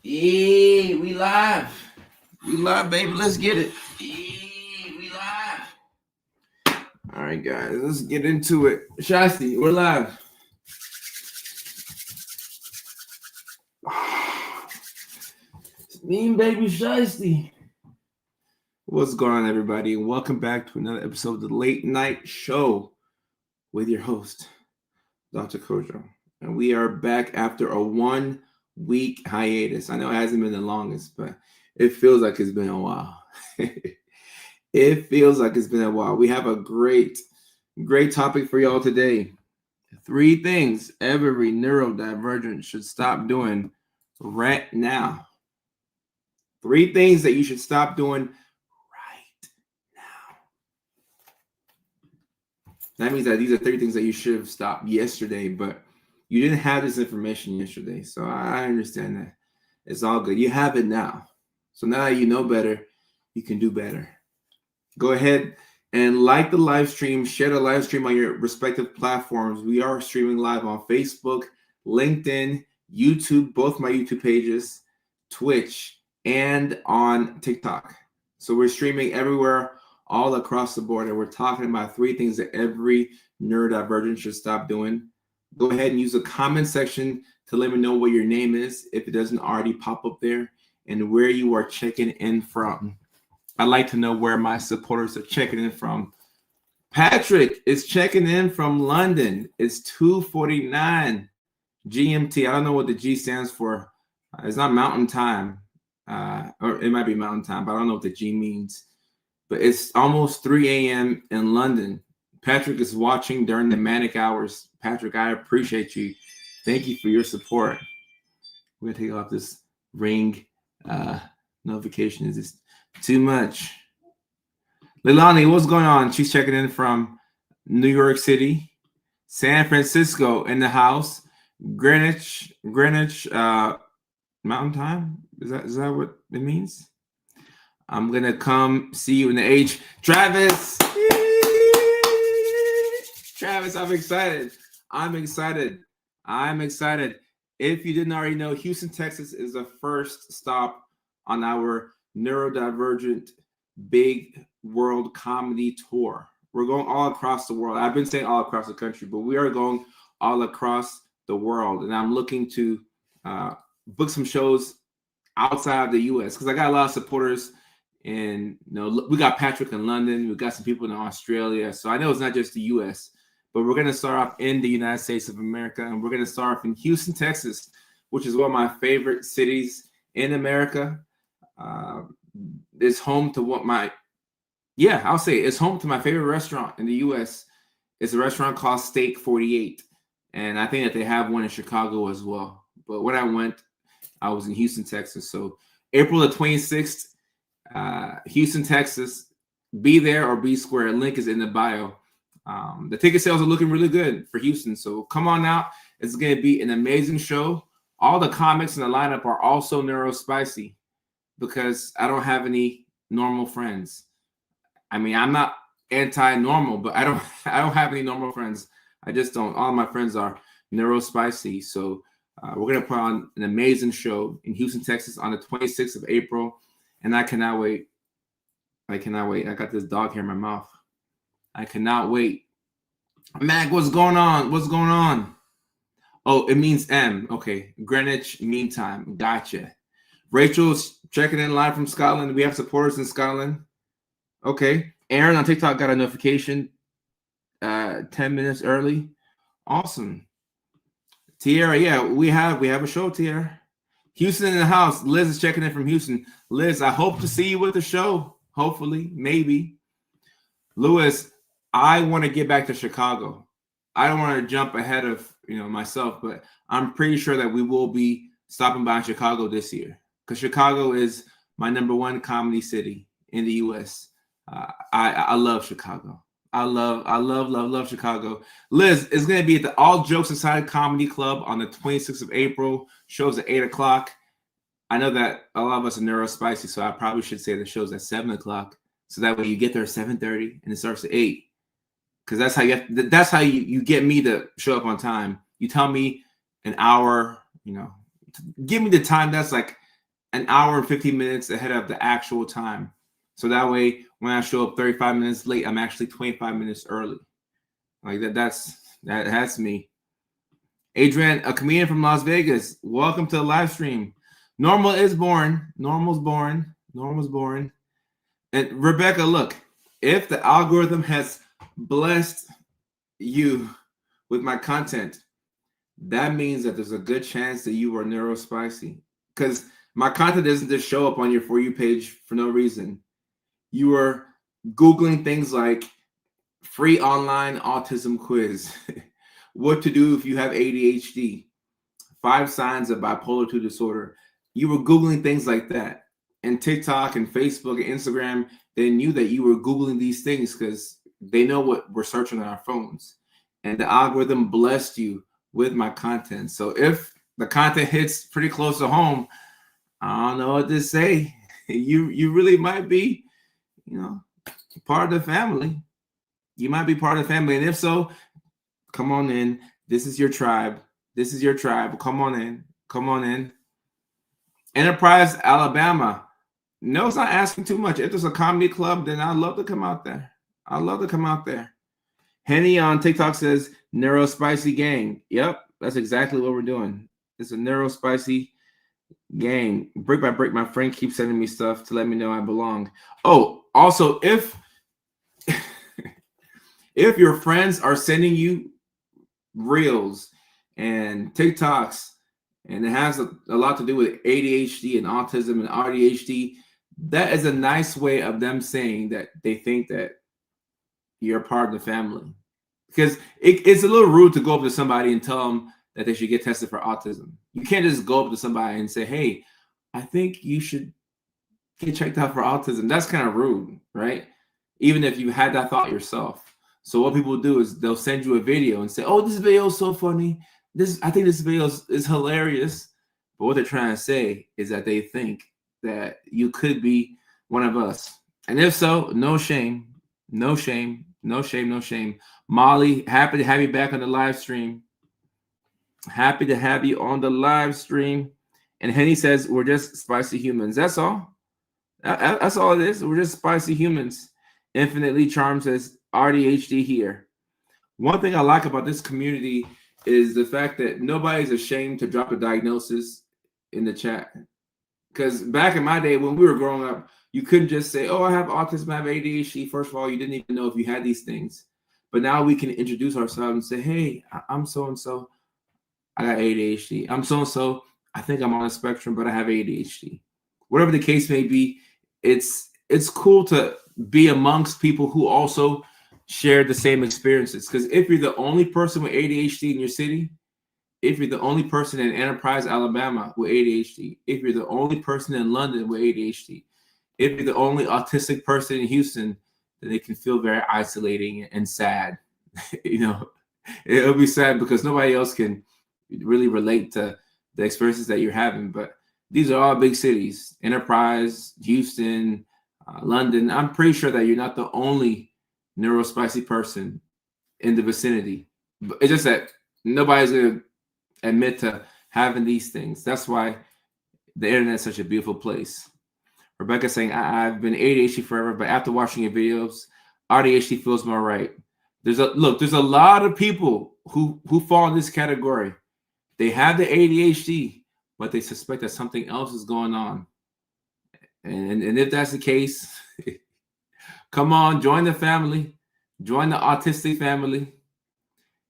Yeah, we live. We live, baby. Let's get it. Yeah, we live. All right, guys. Let's get into it. Shasti, we're live. Mean baby Shasti. What's going on, everybody? And welcome back to another episode of the Late Night Show with your host, Dr. Kojo. And we are back after a 1 week hiatus. I know it hasn't been the longest, but it feels like it's been a while. It feels like it's been a while. We have a great topic for y'all today. 3 things every neurodivergent should stop doing right now. 3 things that you should stop doing right now. That means that these are 3 things that you should have stopped yesterday, but you didn't have this information yesterday. So I understand that. It's all good. You have it now. So now that you know better, you can do better. Go ahead and like the live stream, share the live stream on your respective platforms. We are streaming live on Facebook, LinkedIn, YouTube, both my YouTube pages, Twitch, and on TikTok. So we're streaming everywhere, all across the board, and we're talking about 3 things that every neurodivergent should stop doing. Go ahead and use the comment section to let me know what your name is, if it doesn't already pop up there, and where you are checking in from. I'd like to know where my supporters are checking in from. Patrick is checking in from London. It's 2:49 GMT. I don't know what the G stands for. It's not Mountain Time. Or it might be Mountain Time, but I don't know what the G means. But it's almost 3 a.m. in London. Patrick is watching during the manic hours. Patrick, I appreciate you. Thank you for your support. We're going to take off this ring notification. Is this too much? Leilani, what's going on? She's checking in from New York City. San Francisco in the house. Greenwich, Mountain Time? Is that what it means? I'm going to come see you in the H. Travis! Travis, I'm excited. If you didn't already know, Houston, Texas is the first stop on our Neurodivergent Big World Comedy Tour. We're going all across the world. I've been saying all across the country, but we are going all across the world. And I'm looking to book some shows outside of the U.S. because I got a lot of supporters. And we got Patrick in London. We got some people in Australia. So I know it's not just the U.S., but we're going to start off in the United States of America. And we're going to start off in Houston, Texas, which is one of my favorite cities in America. It's home to it's home to my favorite restaurant in the U.S. It's a restaurant called Steak 48. And I think that they have one in Chicago as well. But when I went, I was in Houston, Texas. So April the 26th, Houston, Texas. Be there or be square. Link is in the bio. The ticket sales are looking really good for Houston. So come on out. It's going to be an amazing show. All the comics in the lineup are also neurospicy because I don't have any normal friends. I mean, I'm not anti-normal, but I don't have any normal friends. I just don't. All my friends are neurospicy. So we're going to put on an amazing show in Houston, Texas on the 26th of April. And I cannot wait. I got this dog hair in my mouth. I cannot wait. Mac, what's going on? Oh, it means M. Okay. Greenwich Mean Time. Gotcha. Rachel's checking in live from Scotland. We have supporters in Scotland. Okay. Aaron on TikTok got a notification 10 minutes early. Awesome. Tierra, yeah, we have a show, Tierra. Houston in the house. Liz is checking in from Houston. Liz, I hope to see you with the show. Hopefully, maybe. Lewis, I want to get back to Chicago. I don't want to jump ahead of myself, but I'm pretty sure that we will be stopping by Chicago this year because Chicago is my #1 comedy city in the U.S. I love Chicago. I love Chicago. Liz is going to be at the All Jokes Aside Comedy Club on the 26th of April. Shows at 8 o'clock. I know that a lot of us are neurospicy, so I probably should say the show's at 7 o'clock. So that way you get there at 7:30 and it starts at 8. Because that's how you get me to show up on time. You tell me an hour, give me the time that's like an hour and 15 minutes ahead of the actual time. So that way, when I show up 35 minutes late, I'm actually 25 minutes early. Like that's me. Adrian, a comedian from Las Vegas. Welcome to the live stream. Normal is born. Normal's born. Normal's born. And Rebecca, look, if the algorithm has blessed you with my content, that means that there's a good chance that you are neurospicy. Because my content doesn't just show up on your For You page for no reason. You are Googling things like free online autism quiz, what to do if you have ADHD, 5 signs of bipolar 2 disorder. You were Googling things like that. And TikTok and Facebook and Instagram, they knew that you were Googling these things because they know what we're searching on our phones. And the algorithm blessed you with my content. So if the content hits pretty close to home, I don't know what to say. You really might be, part of the family. You might be part of the family. And if so, come on in. This is your tribe. This is your tribe. Come on in. Come on in. Enterprise, Alabama. No, it's not asking too much. If there's a comedy club, then I'd love to come out there. I'd love to come out there. Henny on TikTok says, Neurospicy gang. Yep, that's exactly what we're doing. It's a Neurospicy gang. Brick by brick, my friend keeps sending me stuff to let me know I belong. Oh, also, if your friends are sending you reels and TikToks, and it has a lot to do with ADHD and autism and ADHD, that is a nice way of them saying that they think that you're part of the family. Because it's a little rude to go up to somebody and tell them that they should get tested for autism. You can't just go up to somebody and say, hey, I think you should get checked out for autism. That's kind of rude, right? Even if you had that thought yourself. So what people do is they'll send you a video and say, oh, this video is so funny. I think this video is hilarious. But what they're trying to say is that they think that you could be one of us. And if so, no shame, no shame, no shame, no shame. Molly, happy to have you back on the live stream. Happy to have you on the live stream. And Henny says, we're just spicy humans. That's all. That's all it is. We're just spicy humans. Infinitely Charm says, RDHD here. One thing I like about this community is the fact that nobody's ashamed to drop a diagnosis in the chat. Because back in my day, when we were growing up, you couldn't just say, oh, I have autism, I have ADHD. First of all, you didn't even know if you had these things. But now we can introduce ourselves and say, hey, I'm so-and-so. I got ADHD. I'm so-and-so. I think I'm on a spectrum, but I have ADHD. Whatever the case may be, it's cool to be amongst people who also share the same experiences. Because if you're the only person with ADHD in your city, if you're the only person in Enterprise, Alabama with ADHD, if you're the only person in London with ADHD, if you're the only autistic person in Houston, then it can feel very isolating and sad. It'll be sad because nobody else can really relate to the experiences that you're having. But these are all big cities: Enterprise, Houston, London. I'm pretty sure that you're not the only neurospicy person in the vicinity. But it's just that nobody's going to admit to having these things. That's why the internet is such a beautiful place. Rebecca saying, I've been ADHD forever, but after watching your videos, ADHD feels more right. There's a lot of people who fall in this category. They have the ADHD, but they suspect that something else is going on. And if that's the case, come on, join the family. Join the autistic family.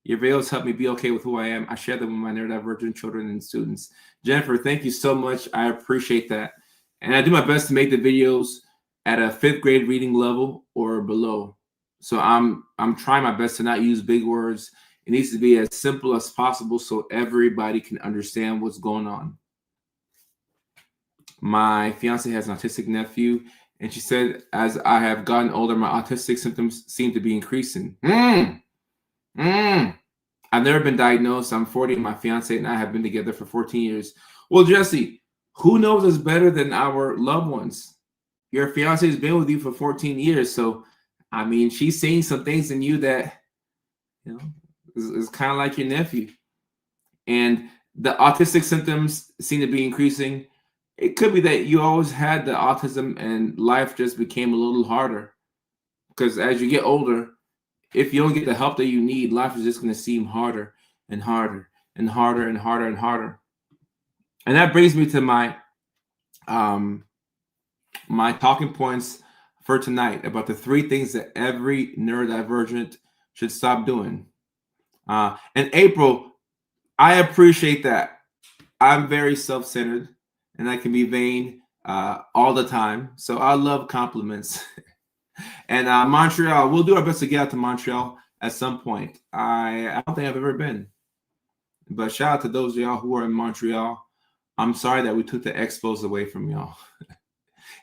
Your videos help me be okay with who I am. I share them with my neurodivergent children and students. Jennifer, thank you so much. I appreciate that. And I do my best to make the videos at a 5th grade reading level or below. So I'm trying my best to not use big words. It needs to be as simple as possible so everybody can understand what's going on. My fiance has an autistic nephew, and she said, as I have gotten older, my autistic symptoms seem to be increasing. I've never been diagnosed. I'm 40, and my fiance and I have been together for 14 years. Well, Jesse, who knows us better than our loved ones? Your fiance has been with you for 14 years. So, I mean, she's seeing some things in you that, is kind of like your nephew. And the autistic symptoms seem to be increasing. It could be that you always had the autism and life just became a little harder. Because as you get older, if you don't get the help that you need, life is just going to seem harder and harder and harder and harder and harder. And that brings me to um my talking points for tonight about the 3 things that every neurodivergent should stop doing. And April, I appreciate that. I'm very self-centered and I can be vain all the time. So I love compliments. And Montreal, we'll do our best to get out to Montreal at some point. I don't think I've ever been. But shout out to those of y'all who are in Montreal. I'm sorry that we took the Expos away from y'all.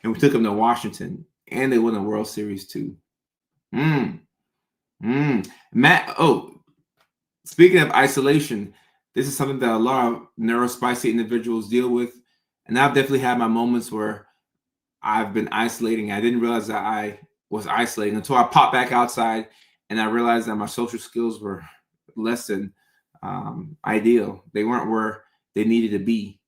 And we took them to Washington. And they won the World Series too. Matt, speaking of isolation, this is something that a lot of neurospicy individuals deal with. And I've definitely had my moments where I've been isolating. I didn't realize that I was isolating until I popped back outside and I realized that my social skills were less than ideal. They weren't where they needed to be.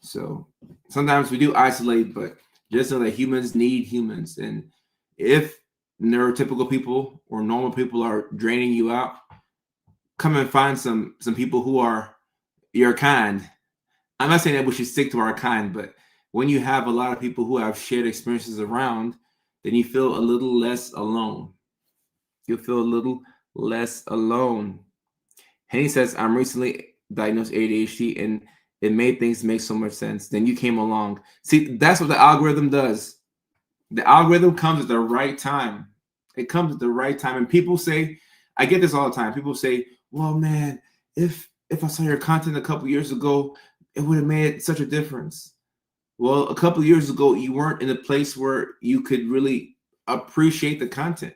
So sometimes we do isolate, but just know that humans need humans. And if neurotypical people or normal people are draining you out, come and find some people who are your kind. I'm not saying that we should stick to our kind, but when you have a lot of people who have shared experiences around, then you feel a little less alone. You'll feel a little less alone. Henny says, I'm recently diagnosed ADHD and it made things make so much sense. Then you came along. See, that's what the algorithm does. The algorithm comes at the right time. It comes at the right time. And people say, I get this all the time. People say, well, man, if I saw your content a couple years ago, it would have made such a difference. Well, a couple of years ago, you weren't in a place where you could really appreciate the content.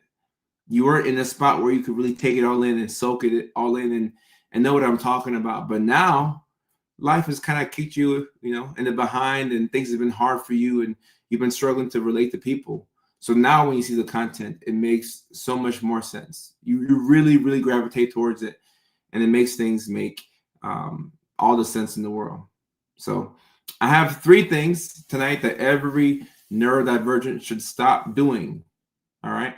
You weren't in a spot where you could really take it all in and soak it all in and know what I'm talking about. But now life has kind of kicked you, in the behind, and things have been hard for you and you've been struggling to relate to people. So now when you see the content, it makes so much more sense. You really, really gravitate towards it and it makes things make all the sense in the world. So I have 3 things tonight that every neurodivergent should stop doing. All right.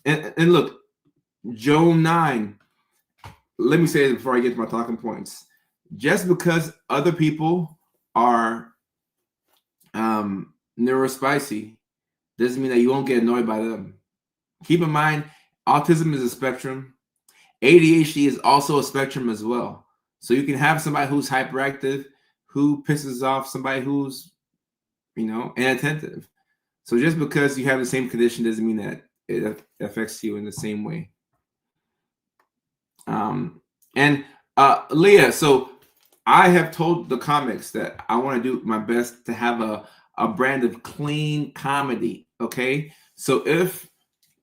And look, Joe 9, let me say it before I get to my talking points. Just because other people are neurospicy doesn't mean that you won't get annoyed by them. Keep in mind, autism is a spectrum. ADHD is also a spectrum as well. So you can have somebody who's hyperactive who pisses off somebody who's, inattentive. So just because you have the same condition doesn't mean that it affects you in the same way. And Leah, so I have told the comics that I want to do my best to have a brand of clean comedy. Okay. So if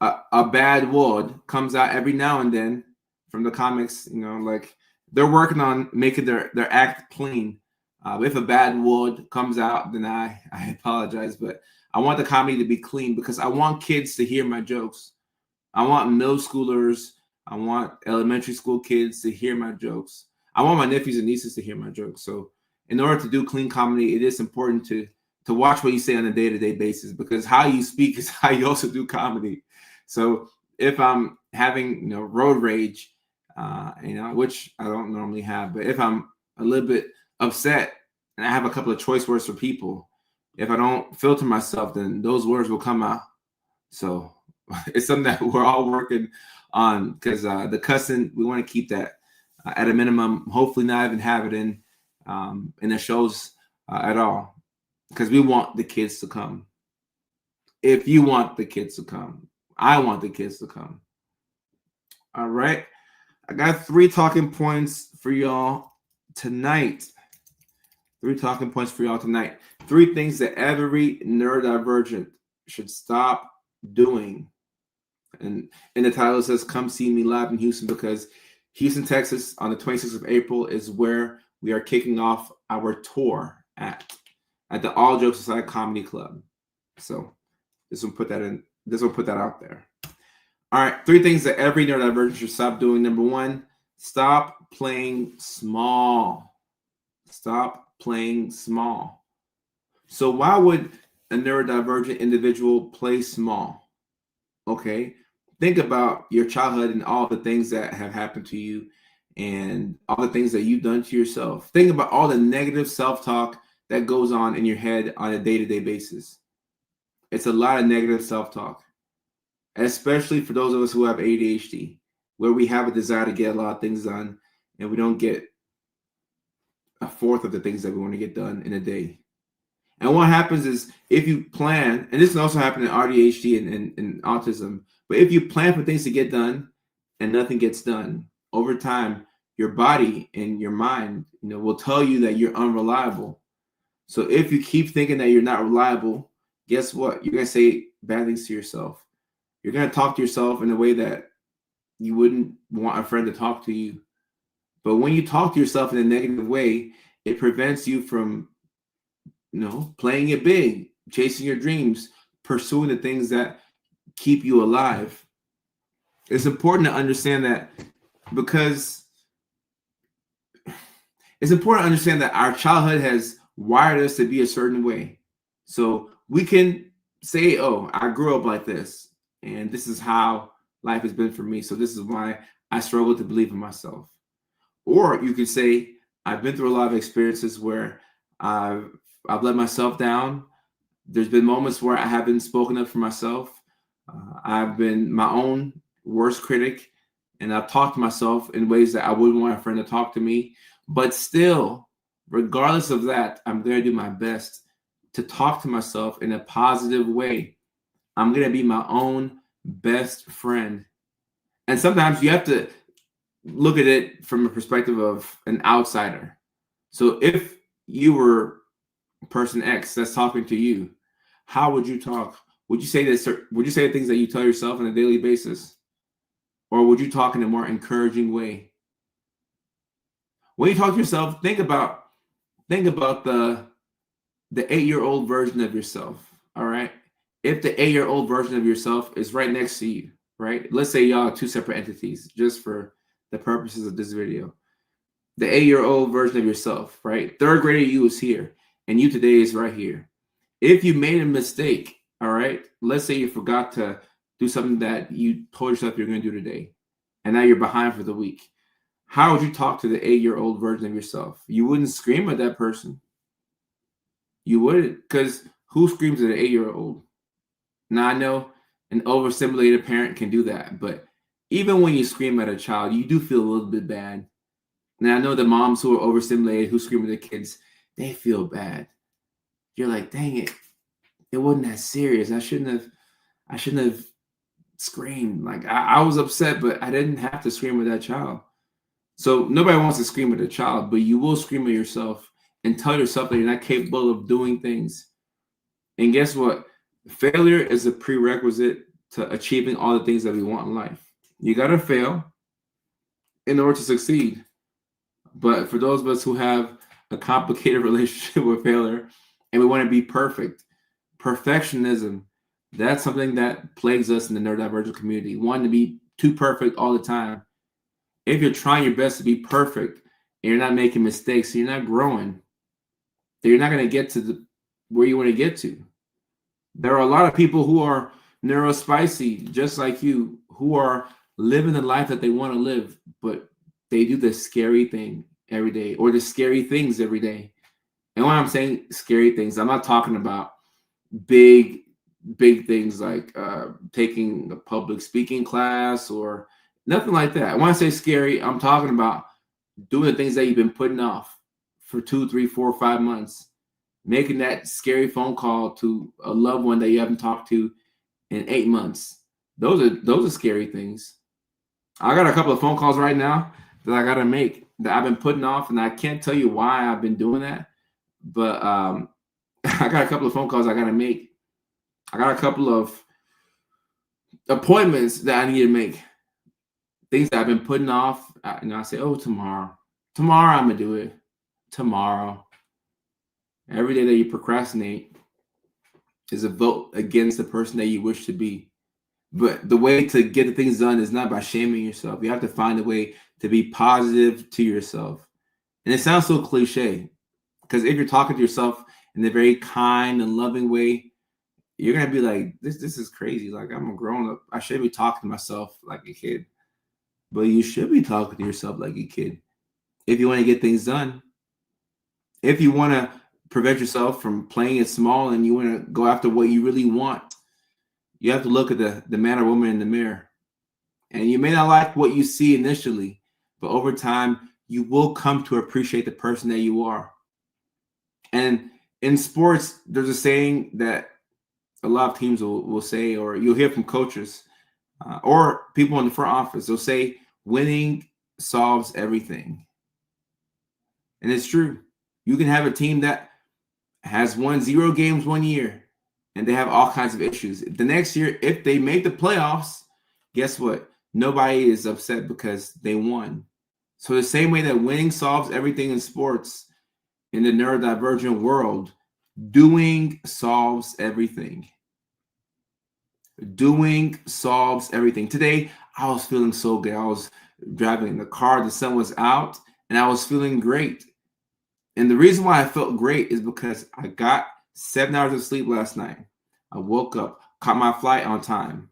a bad word comes out every now and then from the comics, like they're working on making their act clean. If a bad word comes out, then I apologize, but I want the comedy to be clean because I want kids to hear my jokes. I want middle schoolers, I want elementary school kids to hear my jokes. I want my nephews and nieces to hear my jokes. So in order to do clean comedy, it is important to watch what you say on a day-to-day basis because how you speak is how you also do comedy. So if I'm having road rage, which I don't normally have, but if I'm a little bit upset and I have a couple of choice words for people, if I don't filter myself, then those words will come out. So it's something that we're all working on because the cussing, we want to keep that at a minimum. Hopefully not even have it in the shows at all because we want the kids to come. If you want the kids to come, I want the kids to come. All right. I got 3 talking points for y'all tonight. 3 talking points for y'all tonight. 3 things that every neurodivergent should stop doing. And in the title it says, come see me live in Houston because Houston, Texas on the 26th of April is where we are kicking off our tour at the All Jokes Aside Comedy Club. So this will put that out there. All right, 3 things that every neurodivergent should stop doing. Number 1, stop playing small. Stop playing small. So why would a neurodivergent individual play small? Okay. Think about your childhood and all the things that have happened to you and all the things that you've done to yourself. Think about all the negative self-talk that goes on in your head on a day-to-day basis. It's a lot of negative self-talk, especially for those of us who have ADHD, where we have a desire to get a lot of things done and we don't get a fourth of the things that we want to get done in a day. And what happens is if you plan, and this can also happen in ADHD and autism, but if you plan for things to get done and nothing gets done, over time, your body and your mind, will tell you that you're unreliable. So if you keep thinking that you're not reliable, guess what? You're going to say bad things to yourself. You're going to talk to yourself in a way that you wouldn't want a friend to talk to you. But when you talk to yourself in a negative way, it prevents you from playing it big, chasing your dreams, pursuing the things that keep you alive. It's important to understand that because our childhood has wired us to be a certain way. So we can say, oh, I grew up like this, and this is how life has been for me. So this is why I struggle to believe in myself. Or you could say, I've been through a lot of experiences where I've let myself down. There's been moments where I haven't spoken up for myself. I've been my own worst critic, and I've talked to myself in ways that I wouldn't want a friend to talk to me. But still, regardless of that, I'm going to do my best to talk to myself in a positive way. I'm going to be my own best friend. And sometimes you have to look at it from a perspective of an outsider. So if you were person X that's talking to you, how would you talk? Would you say this? Would you say the things that you tell yourself on a daily basis, or would you talk in a more encouraging way? When you talk to yourself, think about the 8-year-old version of yourself. All right. If the 8-year-old version of yourself is right next to you, right? Let's say y'all are two separate entities, just for the purposes of this video. The 8-year-old version of yourself, right? Third grader you is here, and you today is right here. If you made a mistake, all right, let's say you forgot to do something that you told yourself you're going to do today, and now you're behind for the week. How would you talk to the 8-year-old version of yourself? You wouldn't scream at that person. You wouldn't, because who screams at an 8-year-old? Now, I know an overstimulated parent can do that, but even when you scream at a child, you do feel a little bit bad. Now, I know the moms who are overstimulated, who scream at their kids, they feel bad. You're like, dang it, it wasn't that serious. I shouldn't have screamed. Like, I was upset, but I didn't have to scream at that child. So nobody wants to scream at a child, but you will scream at yourself and tell yourself that you're not capable of doing things. And guess what? Failure is a prerequisite to achieving all the things that we want in life. You got to fail in order to succeed. But for those of us who have a complicated relationship with failure and we want to be perfect, perfectionism, that's something that plagues us in the neurodivergent community, wanting to be too perfect all the time. If you're trying your best to be perfect and you're not making mistakes, you're not growing, then you're not going to get to where you want to get to. There are a lot of people who are neurospicy, just like you, who are living the life that they want to live, but they do the scary thing every day, or the scary things every day. And when I'm saying scary things, I'm not talking about big things like taking a public speaking class or nothing like that. When I say scary, I'm talking about doing the things that you've been putting off for 2, 3, 4, 5 months, making that scary phone call to a loved one that you haven't talked to in 8 months. Those are scary things. I got a couple of phone calls right now that I got to make that I've been putting off, and I can't tell you why I've been doing that, but I got a couple of phone calls I got to make. I got a couple of appointments that I need to make, things that I've been putting off. I say, oh, tomorrow I'm going to do it. Tomorrow. Every day that you procrastinate is a vote against the person that you wish to be. But the way to get the things done is not by shaming yourself. You have to find a way to be positive to yourself. And it sounds so cliche, because if you're talking to yourself in a very kind and loving way, you're gonna be like, this is crazy. Like, I'm a grown up. I should be talking to myself like a kid. But you should be talking to yourself like a kid if you want to get things done. If you want to prevent yourself from playing it small and you want to go after what you really want, you have to look at the man or woman in the mirror. And you may not like what you see initially, but over time, you will come to appreciate the person that you are. And in sports, there's a saying that a lot of teams will say, or you'll hear from coaches or people in the front office. They'll say, winning solves everything. And it's true. You can have a team that has won 0 games one year and they have all kinds of issues. The next year, if they make the playoffs, guess what? Nobody is upset because they won. So the same way that winning solves everything in sports, in the neurodivergent world, doing solves everything. Doing solves everything. Today, I was feeling so good. I was driving in the car, the sun was out, and I was feeling great. And the reason why I felt great is because I got 7 hours of sleep last night. I woke up, caught my flight on time.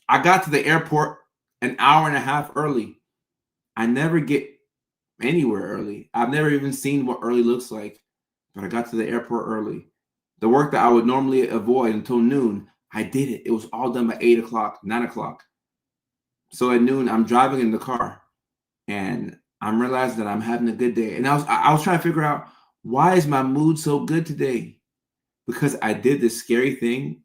I got to the airport an hour and a half early. I never get anywhere early. I've never even seen what early looks like, but I got to the airport early. The work that I would normally avoid until noon, I did it. It was all done by 8 o'clock, 9 o'clock. So at noon, I'm driving in the car and I'm realizing that I'm having a good day. And I was trying to figure out, why is my mood so good today? Because I did this scary thing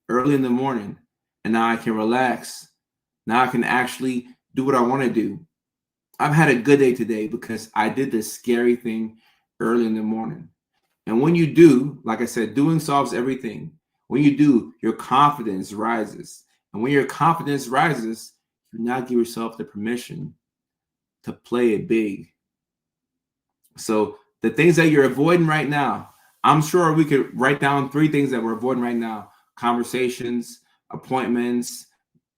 early in the morning and now I can relax. Now I can actually do what I want to do. I've had a good day today because I did this scary thing early in the morning. And when you do, like I said, doing solves everything. When you do, your confidence rises. And when your confidence rises, you now give yourself the permission to play it big. So the things that you're avoiding right now, I'm sure we could write down 3 things that we're avoiding right now: conversations, appointments,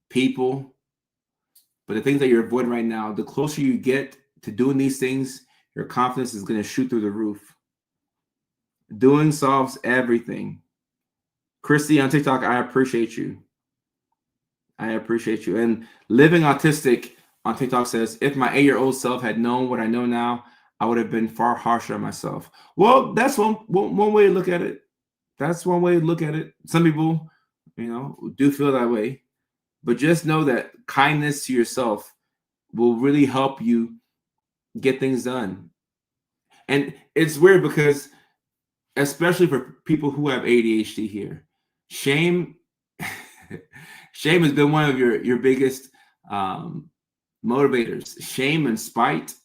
people. But the things that you're avoiding right now, the closer you get to doing these things, your confidence is going to shoot through the roof. Doing solves everything. Christy on TikTok, I appreciate you. I appreciate you. And Living Autistic on TikTok says, if my 8-year-old self had known what I know now, I would have been far harsher on myself. Well, that's one way to look at it. That's one way to look at it. Some people, do feel that way. But just know that kindness to yourself will really help you get things done. And it's weird because, especially for people who have ADHD here, shame has been one of your biggest motivators. Shame and spite.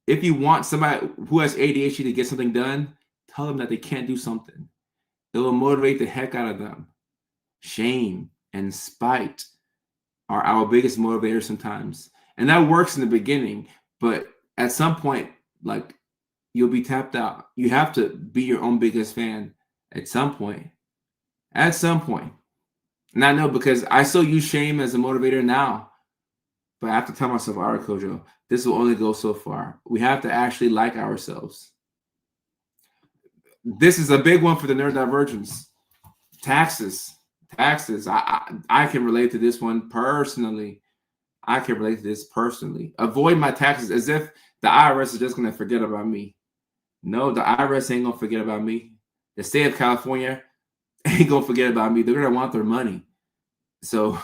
If you want somebody who has ADHD to get something done, tell them that they can't do something. It will motivate the heck out of them. Shame and spite are our biggest motivators sometimes. And that works in the beginning, but at some point, like, you'll be tapped out. You have to be your own biggest fan at some point. At some point. And I know, because I still use shame as a motivator now. But I have to tell myself, all right, Kojo, this will only go so far. We have to actually like ourselves. This is a big one for the neurodivergence. Taxes. I can relate to this one personally. Avoid my taxes as if the IRS is just going to forget about me. No, the IRS ain't going to forget about me. The state of California ain't going to forget about me. They're going to want their money. So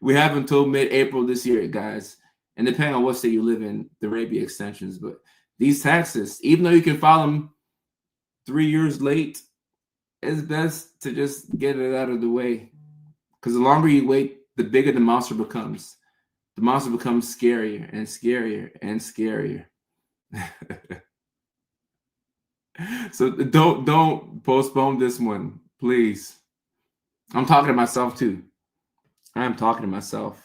we have until mid-April this year, guys. And depending on what state you live in, there may be extensions. But these taxes, even though you can file them 3 years late, it's best to just get it out of the way. Because the longer you wait, the bigger the monster becomes. The monster becomes scarier and scarier and scarier. So don't postpone this one, please. I'm talking to myself too. I'm talking to myself.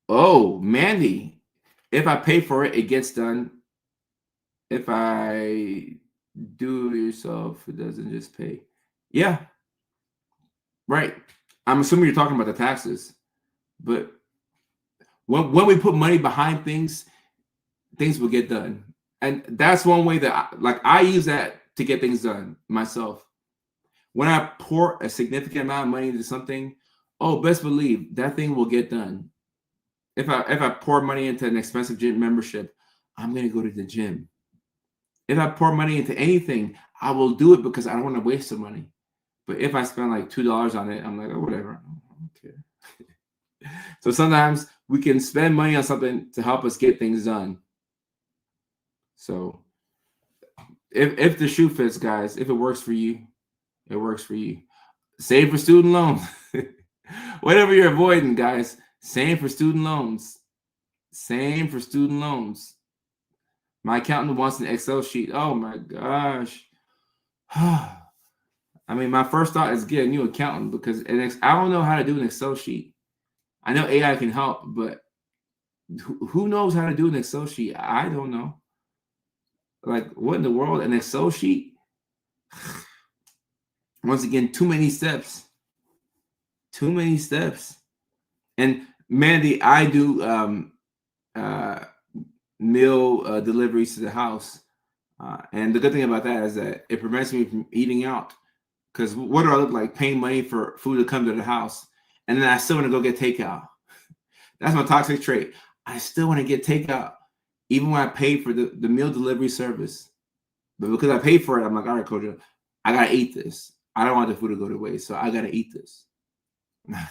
Oh, Mandy, if I pay for it, it gets done. If I do it yourself, it doesn't just pay. Yeah. Right. I'm assuming you're talking about the taxes. But when we put money behind things, things will get done. And that's one way that I use that to get things done myself. When I pour a significant amount of money into something, oh, best believe that thing will get done. If I pour money into an expensive gym membership, I'm gonna go to the gym. If I pour money into anything, I will do it because I don't want to waste the money. But if I spend like $2 on it, I'm like, oh, whatever. I don't care. So sometimes we can spend money on something to help us get things done. So if the shoe fits, guys, if it works for you, it works for you. Save for student loans. Whatever you're avoiding, guys, same for student loans. Same for student loans. My accountant wants an Excel sheet. Oh my gosh. I mean, my first thought is get a new accountant because I don't know how to do an Excel sheet. I know AI can help, but who knows how to do an Excel sheet? I don't know. Like, what in the world? An Excel sheet? Once again, too many steps. Too many steps. And Mandy, I do meal deliveries to the house. And the good thing about that is that it prevents me from eating out. Because what do I look like? Paying money for food to come to the house. And then I still want to go get takeout. That's my toxic trait. I still want to get takeout, even when I pay for the meal delivery service. But because I pay for it, I'm like, all right, Coach, I got to eat this. I don't want the food to go to waste, so I got to eat this.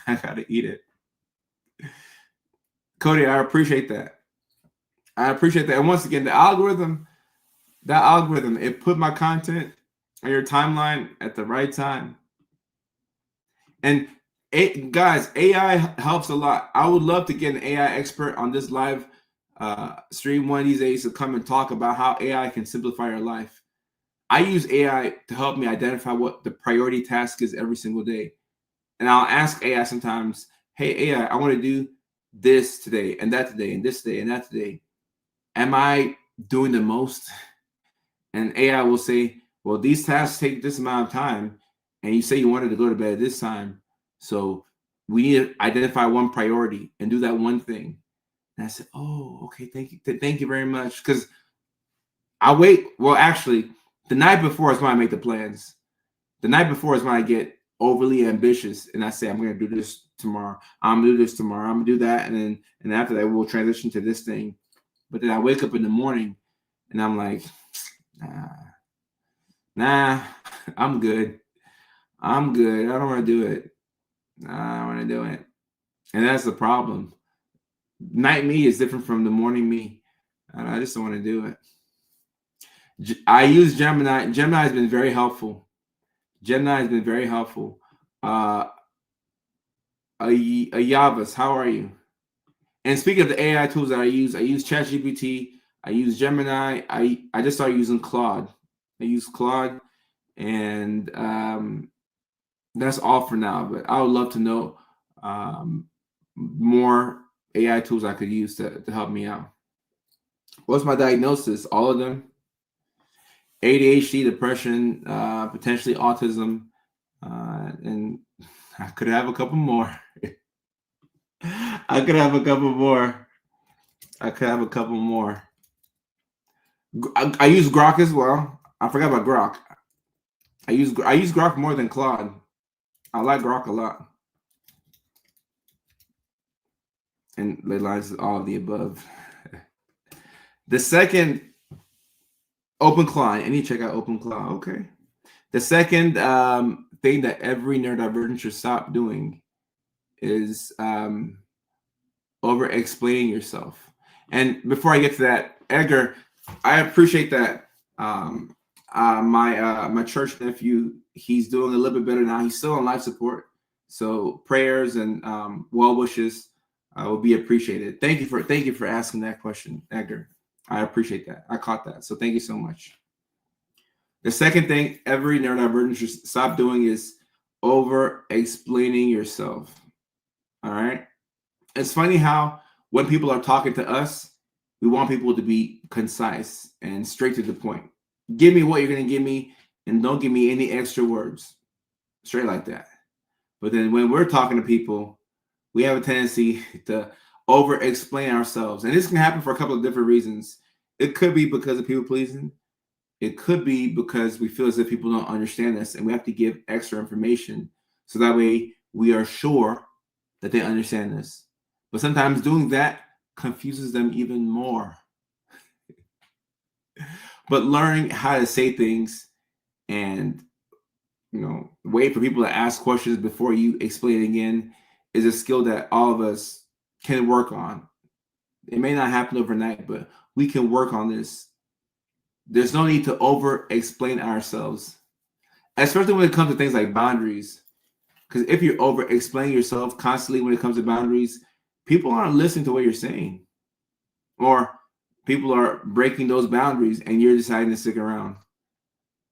I got to eat it. Cody, I appreciate that. I appreciate that. And once again, that algorithm, it put my content on your timeline at the right time. And guys, AI helps a lot. I would love to get an AI expert on this live stream one of these days to come and talk about how AI can simplify your life. I use AI to help me identify what the priority task is every single day. And I'll ask AI sometimes, hey, AI, I want to do this today and that today and this day and that today. Am I doing the most? And AI will say, well, these tasks take this amount of time. And you say you wanted to go to bed at this time. So we need to identify one priority and do that one thing. And I said, oh, okay, thank you. Thank you very much. Because I wait. Well, actually, the night before is when I make the plans. The night before is when I get overly ambitious and I say, I'm going to do this tomorrow. I'm going to do this tomorrow. I'm going to do that. And after that, we'll transition to this thing. But then I wake up in the morning and I'm like, nah, I'm good. I'm good. I don't want to do it. I don't want to do it. And that's the problem. Night me is different from the morning me. And I just don't want to do it. I use Gemini. Gemini has been very helpful. Ayavas, how are you? And speaking of the AI tools that I use ChatGPT. I use Gemini. I just started using Claude. I use Claude, and that's all for now. But I would love to know more AI tools I could use to help me out. What's my diagnosis? All of them. ADHD, depression, potentially autism, and I could have a couple more. I could have a couple more. I use Grok as well. I forgot about Grok. I use Grok more than Claude. I like Grok a lot. And the lines is all of the above. The second, OpenClaw. I need to check out OpenClaw. Okay. The second thing that every neurodivergent should stop doing is over-explaining yourself. And before I get to that, Edgar, I appreciate that. My church nephew, he's doing a little bit better now. He's still on life support, so prayers and well wishes will be appreciated. Thank you for asking that question, Edgar. I appreciate that. I caught that, so thank you so much. The second thing every neurodivergent should stop doing is over-explaining yourself. All right. It's funny how when people are talking to us, we want people to be concise and straight to the point. Give me what you're going to give me and don't give me any extra words. Straight like that. But then when we're talking to people, we have a tendency to over-explain ourselves. And this can happen for a couple of different reasons. It could be because of people pleasing. It could be because we feel as if people don't understand us and we have to give extra information so that way we are sure that they understand us. But sometimes doing that confuses them even more. But learning how to say things and wait for people to ask questions before you explain again is a skill that all of us can work on. It may not happen overnight, but we can work on this. There's no need to over explain ourselves, especially when it comes to things like boundaries. Because if you over explain yourself constantly when it comes to boundaries, people aren't listening to what you're saying, or people are breaking those boundaries and you're deciding to stick around.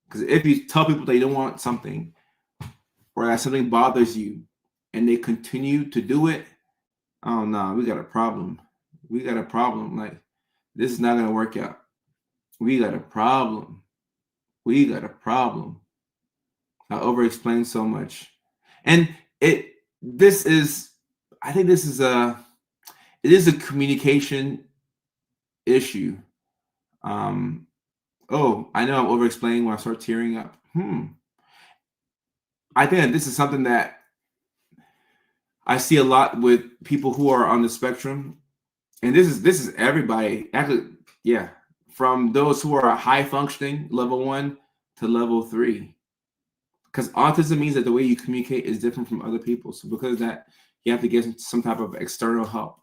Because if you tell people they don't want something or that something bothers you and they continue to do it, oh no, we got a problem. We got a problem. Like, this is not going to work out. We got a problem. We got a problem. I over explain so much. And it is a communication issue. Oh, I know I'm over explaining when I start tearing up. I think that this is something that I see a lot with people who are on the spectrum. And this is everybody. Actually, yeah. From those who are high functioning, level 1 to level 3. Because autism means that the way you communicate is different from other people. So because of that, you have to get some type of external help.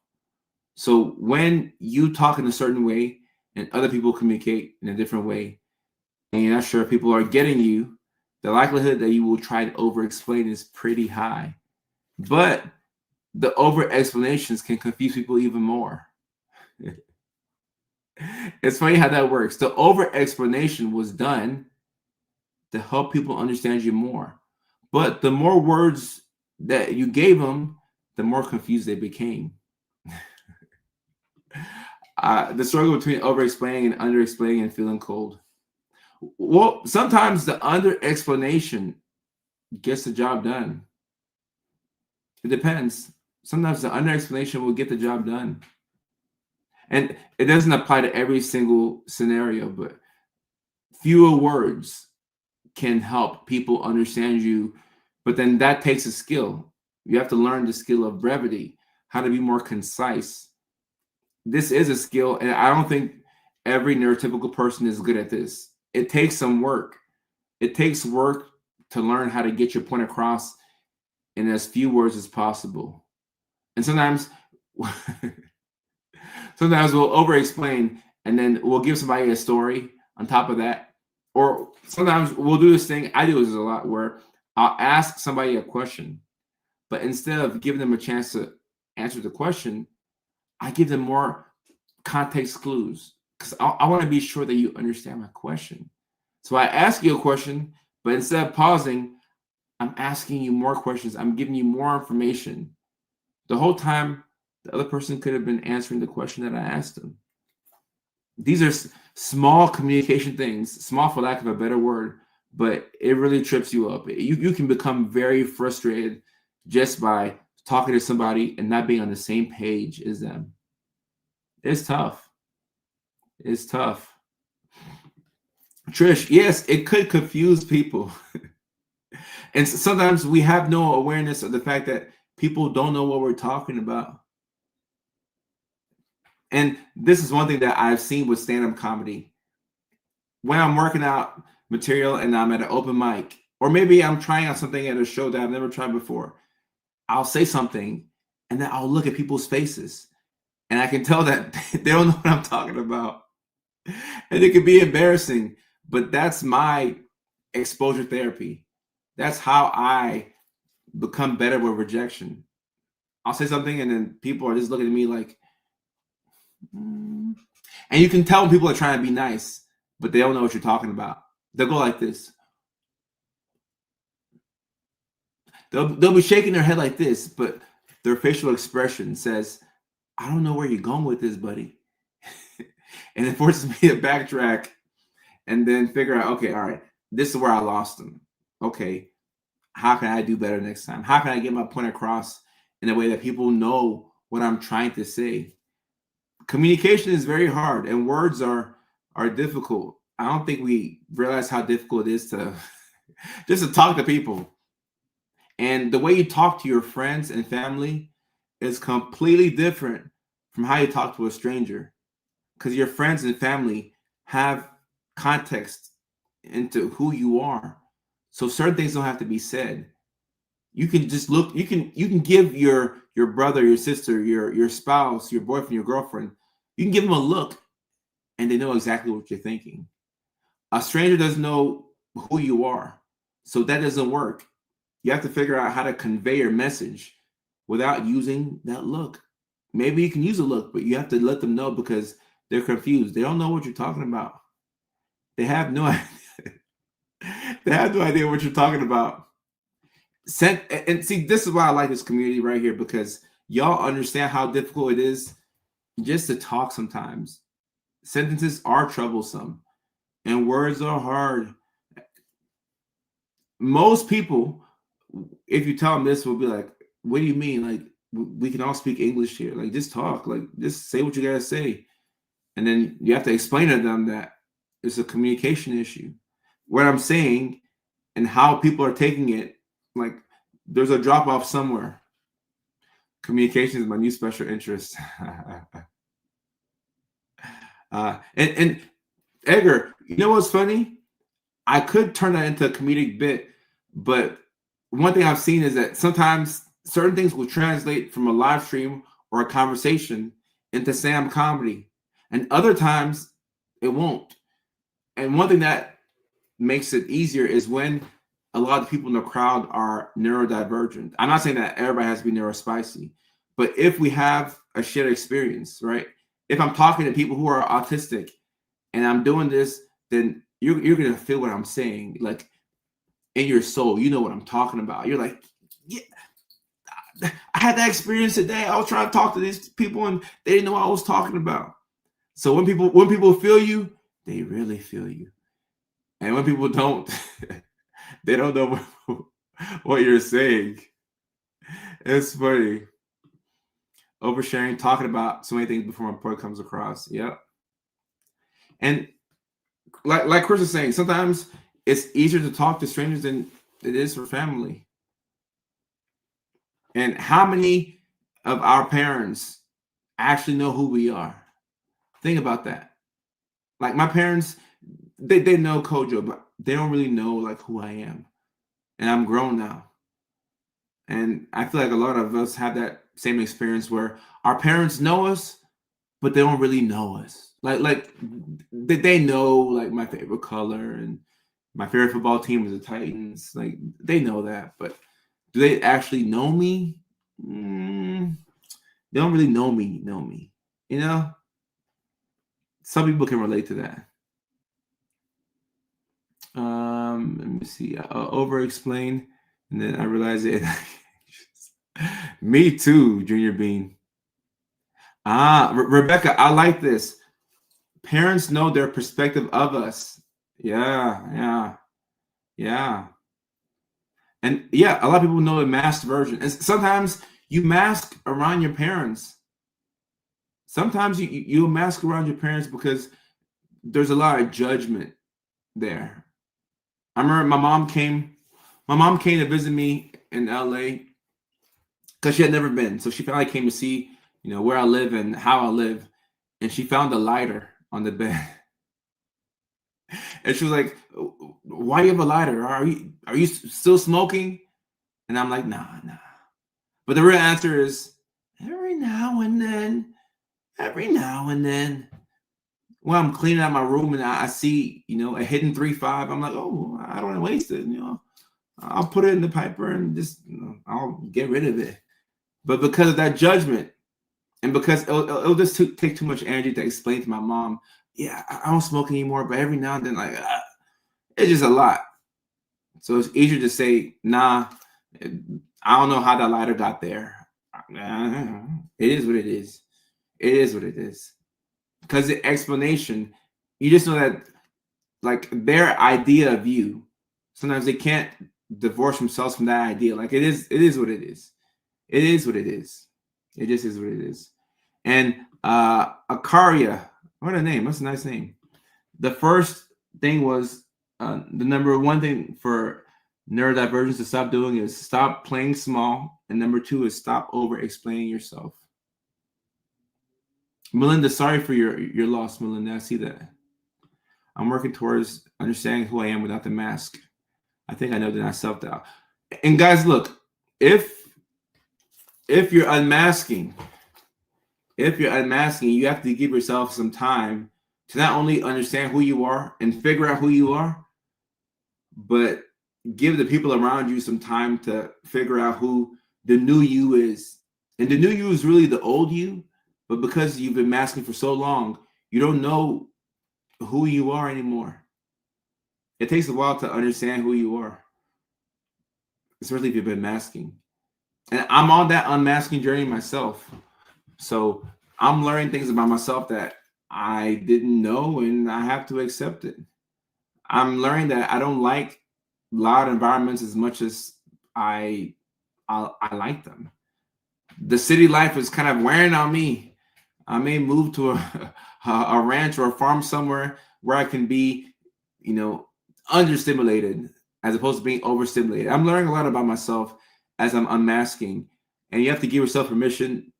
So when you talk in a certain way and other people communicate in a different way, and you're not sure if people are getting you, the likelihood that you will try to over-explain is pretty high. But the over-explanations can confuse people even more. It's funny how that works. The over-explanation was done to help people understand you more. But the more words that you gave them, the more confused they became. The struggle between over-explaining and under-explaining and feeling cold. Well, sometimes the under-explanation gets the job done. It depends. Sometimes the under-explanation will get the job done. And it doesn't apply to every single scenario, but fewer words can help people understand you. But then that takes a skill. You have to learn the skill of brevity, how to be more concise. This is a skill, and I don't think every neurotypical person is good at this. It takes some work. It takes work to learn how to get your point across in as few words as possible. And sometimes we'll over-explain and then we'll give somebody a story on top of that. Or sometimes we'll do this thing, I do this a lot, where I'll ask somebody a question, but instead of giving them a chance to answer the question, I give them more context clues because I want to be sure that you understand my question. So I ask you a question, but instead of pausing, I'm asking you more questions. I'm giving you more information. The whole time, the other person could have been answering the question that I asked them. These are small communication things, small for lack of a better word, but it really trips you up. You can become very frustrated just by talking to somebody and not being on the same page as them. It's tough. It's tough. Trish, yes, it could confuse people. And sometimes we have no awareness of the fact that people don't know what we're talking about. And this is one thing that I've seen with stand-up comedy. When I'm working out material and I'm at an open mic, or maybe I'm trying out something at a show that I've never tried before, I'll say something and then I'll look at people's faces and I can tell that they don't know what I'm talking about. And it can be embarrassing, but that's my exposure therapy. That's how I become better with rejection. I'll say something and then people are just looking at me like, and you can tell when people are trying to be nice, but they don't know what you're talking about. They'll go like this. They'll be shaking their head like this, but their facial expression says, I don't know where you're going with this, buddy. And it forces me to backtrack and then figure out, okay, all right, this is where I lost them. Okay, how can I do better next time? How can I get my point across in a way that people know what I'm trying to say? Communication is very hard, and words are difficult. I don't think we realize how difficult it is to just to talk to people. And the way you talk to your friends and family is completely different from how you talk to a stranger, because your friends and family have context into who you are. So certain things don't have to be said. You can just look, you can give your brother, your sister, your spouse, your boyfriend, your girlfriend, you can give them a look and they know exactly what you're thinking. A stranger doesn't know who you are. So that doesn't work. You have to figure out how to convey your message without using that look. Maybe you can use a look, but you have to let them know, because they're confused. They don't know what you're talking about. They have no idea. They have no idea what you're talking about. And see, this is why I like this community right here, because y'all understand how difficult it is just to talk sometimes. Sentences are troublesome and words are hard. Most people, if you tell them this, will be like, what do you mean? Like, we can all speak English here. Like, just talk. Like, just say what you gotta say. And then you have to explain to them that it's a communication issue. What I'm saying and how people are taking it, like, there's a drop off somewhere. Communication is my new special interest. And Edgar, you know what's funny? I could turn that into a comedic bit, but one thing I've seen is that sometimes certain things will translate from a live stream or a conversation into stand-up comedy, and other times it won't. And one thing that makes it easier is when a lot of people in the crowd are neurodivergent. I'm not saying that everybody has to be neurospicy, but if we have a shared experience, right? If I'm talking to people who are autistic and I'm doing this, then you're gonna feel what I'm saying, like in your soul. You know what I'm talking about. You're like, yeah, I had that experience today. I was trying to talk to these people and they didn't know what I was talking about. So when people feel you, they really feel you. And when people don't, they don't know what you're saying. It's funny. Oversharing, talking about so many things before my point comes across. Yep. And like Chris is saying, sometimes it's easier to talk to strangers than it is for family. And how many of our parents actually know who we are? Think about that. Like my parents, they know Kojo, but they don't really know like who I am. And I'm grown now. And I feel like a lot of us have that same experience where our parents know us, but they don't really know us. Like they know like my favorite color and my favorite football team is the Titans. Like they know that, but do they actually know me? They don't really know me. You know, some people can relate to that. Let me see. Over explain, and then I realize it. Me too, Junior Bean. Rebecca, I like this. Parents know their perspective of us. Yeah. And yeah, a lot of people know the masked version. And sometimes you mask around your parents. Sometimes you mask around your parents because there's a lot of judgment there. I remember my mom came to visit me in LA because she had never been. So she finally came to see, where I live and how I live. And she found a lighter on the bed. And she was like, why do you have a lighter? Are you still smoking? And I'm like, nah. But the real answer is every now and then. When I'm cleaning out my room and I see, a hidden 3.5, I'm like, oh, I don't want to waste it. I'll put it in the piper and just, I'll get rid of it. But because of that judgment, and because it'll just take too much energy to explain to my mom, yeah, I don't smoke anymore, but every now and then, like, it's just a lot. So it's easier to say, nah, I don't know how that lighter got there. It is what it is. It is what it is. Because the explanation, you just know that, like, their idea of you, sometimes they can't divorce themselves from that idea. Like, it is what it is. It is what it is. It just is what it is. And Akaria. What a name. That's a nice name. The first thing was the number one thing for neurodivergence to stop doing is stop playing small. And number two is stop over explaining yourself. Melinda, sorry for your loss, Melinda. I see that. I'm working towards understanding who I am without the mask. I think I know that I self-doubt. And guys, look, if you're unmasking, you have to give yourself some time to not only understand who you are and figure out who you are, but give the people around you some time to figure out who the new you is. And the new you is really the old you, but because you've been masking for so long, you don't know who you are anymore. It takes a while to understand who you are, especially if you've been masking. And I'm on that unmasking journey myself. So I'm learning things about myself that I didn't know, and I have to accept it. I'm learning that I don't like loud environments as much as I like them. The city life is kind of wearing on me. I may move to a ranch or a farm somewhere where I can be, understimulated as opposed to being overstimulated. I'm learning a lot about myself as I'm unmasking, and you have to give yourself permission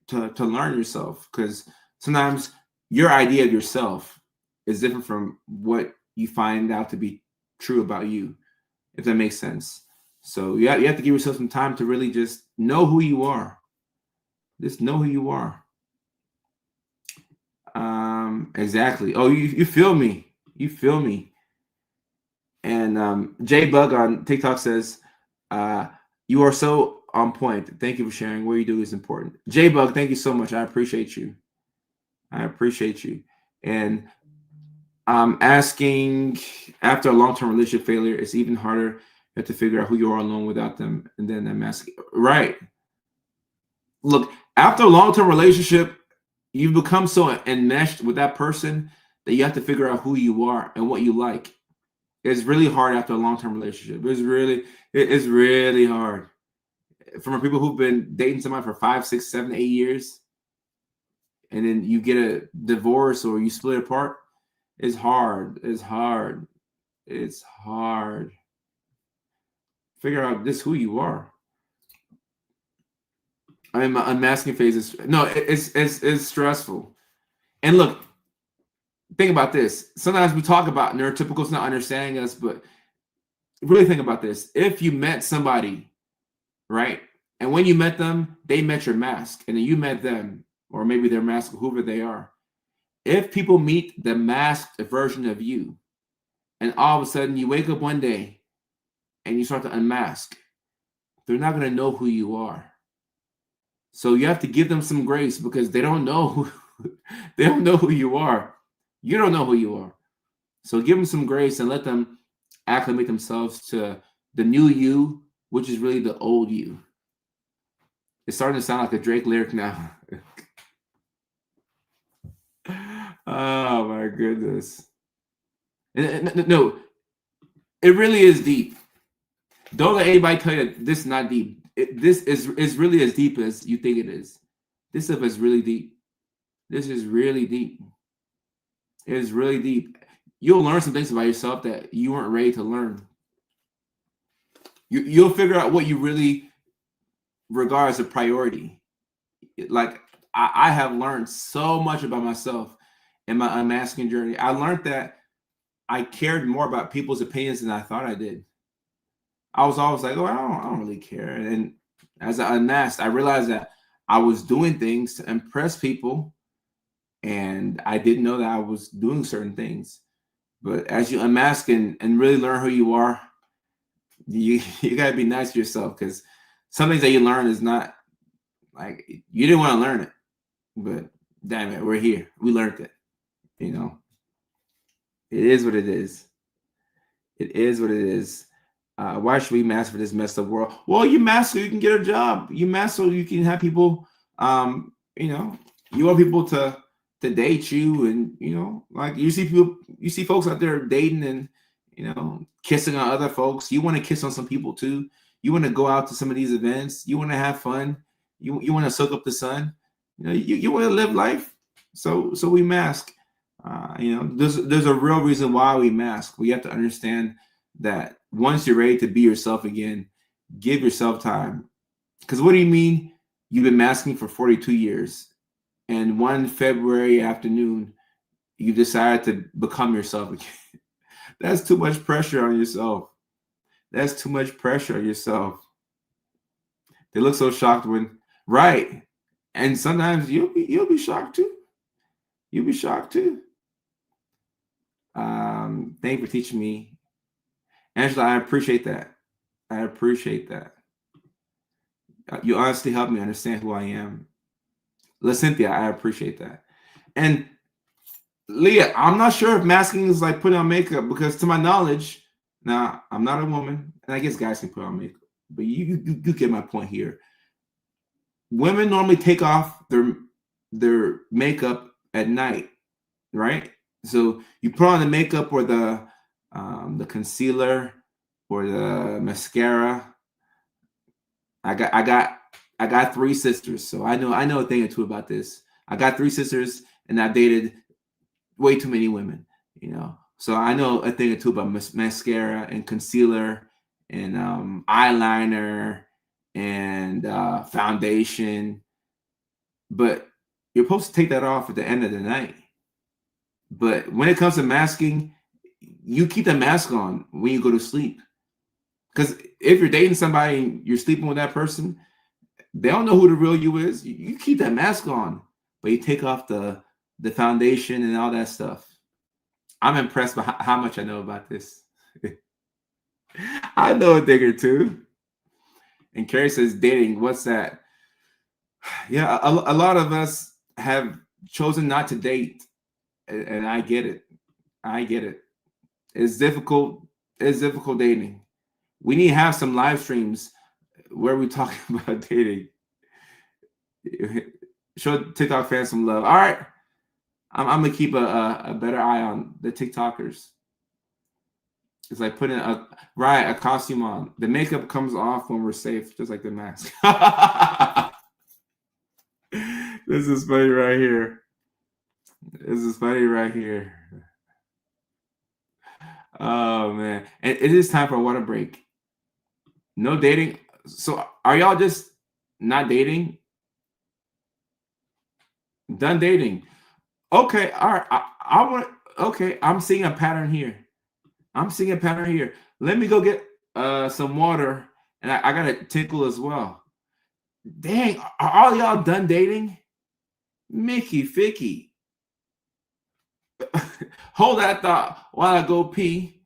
to learn yourself, because sometimes your idea of yourself is different from what you find out to be true about you, if that makes sense. So you have to give yourself some time to really just know who you are. Just know who you are. Exactly. Oh, you feel me. You feel me. And J Bug on TikTok says, you are so on point. Thank you for sharing. What you do is important. J Bug, thank you so much. I appreciate you. And I'm asking, after a long-term relationship failure, it's even harder. You have to figure out who you are alone without them. And then I'm asking, right. Look, after a long-term relationship, you've become so enmeshed with that person that you have to figure out who you are and what you like. It's really hard after a long-term relationship. It's really hard. From people who've been dating somebody for 5, 6, 7, 8 years, and then you get a divorce or you split apart, it's hard. It's hard. Figure out just who you are. I'm unmasking phase. It's stressful. And look, think about this. Sometimes we talk about neurotypicals not understanding us, but really think about this. If you met somebody, right, and when you met them, they met your mask, and then you met them, or maybe their mask, whoever they are. If people meet the masked version of you, and all of a sudden you wake up one day and you start to unmask, they're not going to know who you are. So you have to give them some grace, because they don't know who you are. You don't know who you are. So give them some grace and let them acclimate themselves to the new you, which is really the old you. It's starting to sound like a Drake lyric now. Oh my goodness. No, it really is deep. Don't let anybody tell you that this is not deep. This is really as deep as you think it is. This stuff is really deep. This is really deep. It is really deep. You'll learn some things about yourself that you weren't ready to learn. You'll figure out what you really regard as a priority. Like, I have learned so much about myself in my unmasking journey. I learned that I cared more about people's opinions than I thought I did. I was always like, oh, I don't really care. And as I unmasked, I realized that I was doing things to impress people, and I didn't know that I was doing certain things. But as you unmask and really learn who you are, you gotta be nice to yourself, because some things that you learn is not like, you didn't want to learn it, but damn it, we're here. We learned it. It is what it is. It is what it is. Why should we mask for this messed up world? Well, you mask so you can get a job. You mask so you can have people, you want people to date you, and like you see folks out there dating and kissing on other folks. You want to kiss on some people too. You want to go out to some of these events. You want to have fun. You want to soak up the sun. You want to live life. So we mask. There's a real reason why we mask. We have to understand that once you're ready to be yourself again, give yourself time. Because what do you mean you've been masking for 42 years, and one February afternoon you decided to become yourself again? That's too much pressure on yourself. That's too much pressure on yourself. They look so shocked when, right? And sometimes you'll be shocked too. You'll be shocked too. Thank you for teaching me, Angela. I appreciate that. I appreciate that. You honestly helped me understand who I am. Cynthia, I appreciate that. And Leah, I'm not sure if masking is like putting on makeup, because to my knowledge, now I'm not a woman, and I guess guys can put on makeup, but you get my point here. Women normally take off their makeup at night, right? So you put on the makeup or the concealer or the mascara. I got 3 sisters, so I know a thing or two about this. I got 3 sisters, and I've dated way too many women, so I know a thing or two about mascara and concealer and eyeliner and foundation. But you're supposed to take that off at the end of the night. But when it comes to masking, you keep the mask on when you go to sleep. Because if you're dating somebody and you're sleeping with that person, they don't know who the real you is. You keep that mask on, but you take off the foundation and all that stuff. I'm impressed by how much I know about this. I know a thing or two. And Carrie says, dating, what's that? Yeah, a lot of us have chosen not to date. And I get it. I get it. It's difficult. It's difficult dating. We need to have some live streams where we talk about dating. Show TikTok fans some love. All right. I'm going to keep a better eye on the TikTokers. It's like putting a costume on. The makeup comes off when we're safe, just like the mask. This is funny right here. This is funny right here. Oh, man. And it is time for a water break. No dating. So are y'all just not dating? Done dating. Okay. All right. Okay. I'm seeing a pattern here. Let me go get some water, and I got to tinkle as well. Dang. Are all y'all done dating? Mickey Ficky. Hold that thought while I go pee.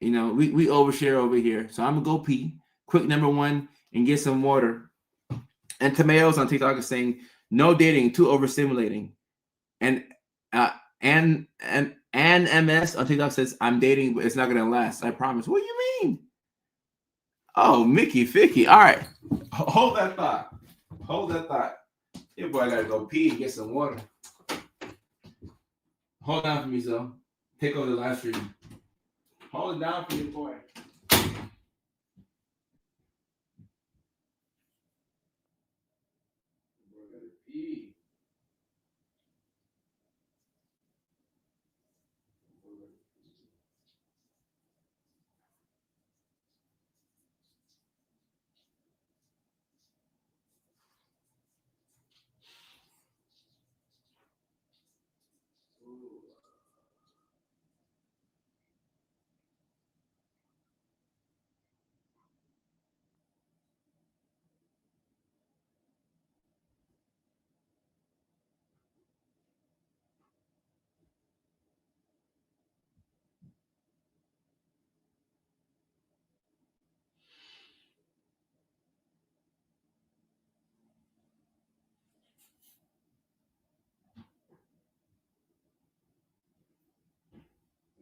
We overshare over here. So I'm going to go pee. Quick number 1 and get some water. And Tomatoes on TikTok is saying, no dating, too overstimulating. And MS on TikTok says, I'm dating, but it's not going to last. I promise. What do you mean? Oh, Mickey Ficky. All right. Hold that thought. Your boy got to go pee and get some water. Hold down for me, Zoe. Take over the live stream. Hold it down for your boy.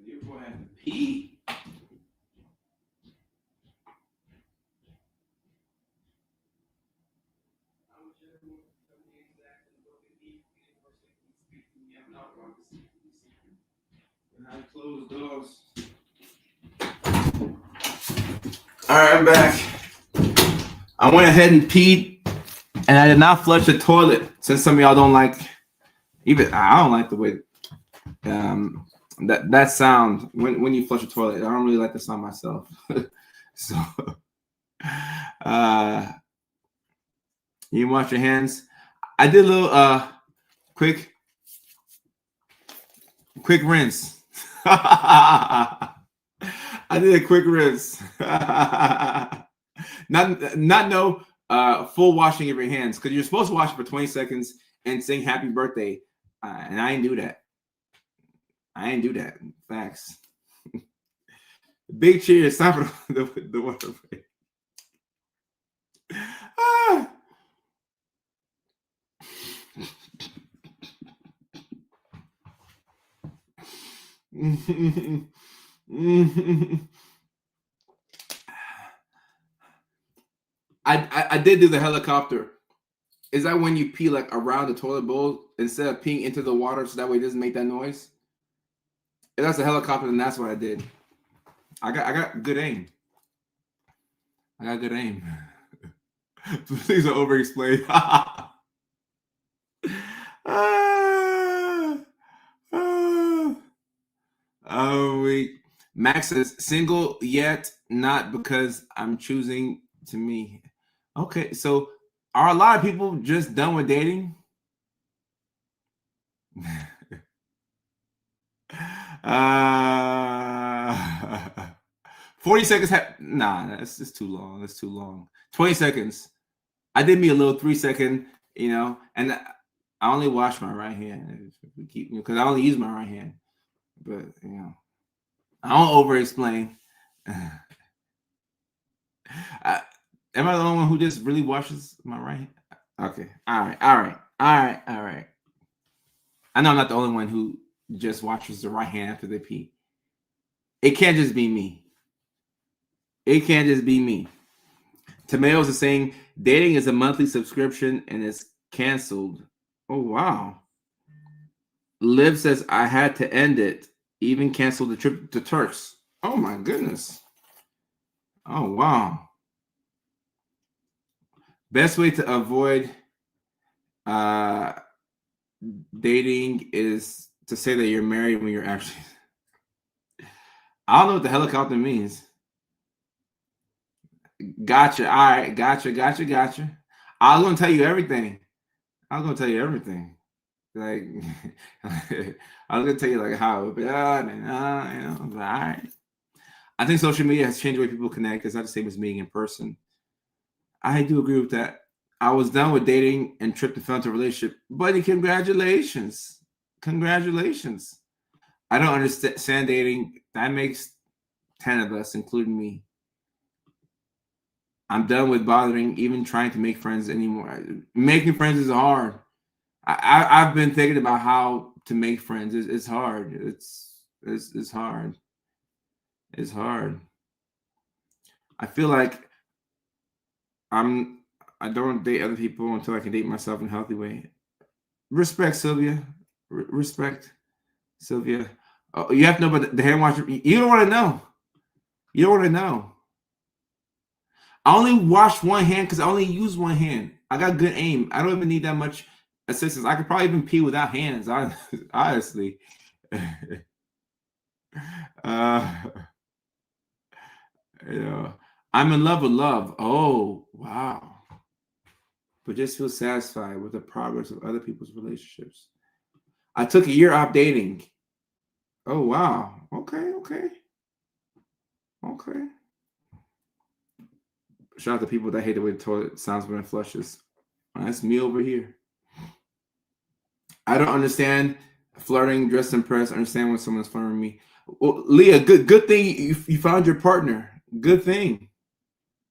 Your boy has to pee. Closed doors. All right, I'm back. I went ahead and peed, and I did not flush the toilet, since some of y'all don't like Even I don't like the way that sound when you flush a toilet. I don't really like the sound myself. So you wash your hands. I did a little quick rinse. I did a quick rinse. not no full washing of your hands, because you're supposed to wash it for 20 seconds and sing happy birthday. And I didn't do that. Facts. Big cheers. Time for the water break. I did do the helicopter. Is that when you pee like around the toilet bowl instead of peeing into the water, so that way it doesn't make that noise? If that's a helicopter, then that's what I did. I got good aim. Please don't over-explain. Oh wait. Max says single yet, not because I'm choosing to me. Okay, so are a lot of people just done with dating? 40 seconds. Nah, that's just too long. That's too long. 20 seconds. I did me a little 3-second, and I only wash my right hand. Because I only use my right hand. But I don't over-explain. Am I the only one who just really washes my right hand? Okay. All right. I know I'm not the only one who just washes the right hand after they pee. It can't just be me. Tomatoes is saying dating is a monthly subscription and it's canceled. Oh, wow. Liv says I had to end it. Even canceled the trip to Turks. Oh, my goodness. Oh, wow. Best way to avoid dating is to say that you're married when you're actually... I don't know what the helicopter means. Gotcha. All right. Gotcha. I was going to tell you everything. Like, I was going to tell you like how, all right. I think social media has changed the way people connect. It's not the same as meeting in person. I do agree with that. I was done with dating and tripped and fell into a relationship. Buddy, congratulations. I don't understand dating. That makes 10 of us, including me. I'm done with bothering, even trying to make friends anymore. Making friends is hard. I've been thinking about how to make friends. It's hard. It's hard. It's hard. I feel like I don't date other people until I can date myself in a healthy way. Respect, Sylvia. Respect, Sylvia. Oh, you have to know about the hand washer. You don't want to know. I only wash one hand because I only use one hand. I got good aim. I don't even need that much assistance. I could probably even pee without hands, honestly. I'm in love with love. Oh, wow. But just feel satisfied with the progress of other people's relationships. I took a year off dating. Oh, wow. Okay. Shout out to people that hate the way the toilet sounds when it flushes. That's me over here. I don't understand flirting, dress impressed. Understand when someone's flirting with me. Well, Leah, good thing you found your partner. Good thing,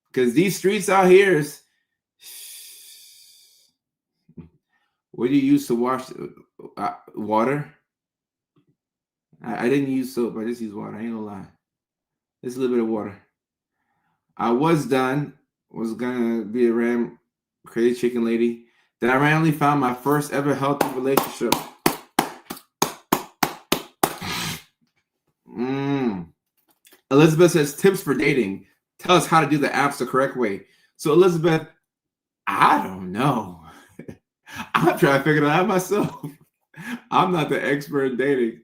because these streets out here is. What do you use to wash water? I didn't use soap. I just use water. I ain't gonna lie. Just a little bit of water. I was done. Was gonna be a crazy chicken lady. Then I randomly found my first ever healthy relationship. Elizabeth says tips for dating. Tell us how to do the apps the correct way. So Elizabeth, I don't know. I'm trying to figure it out myself. I'm not the expert in dating.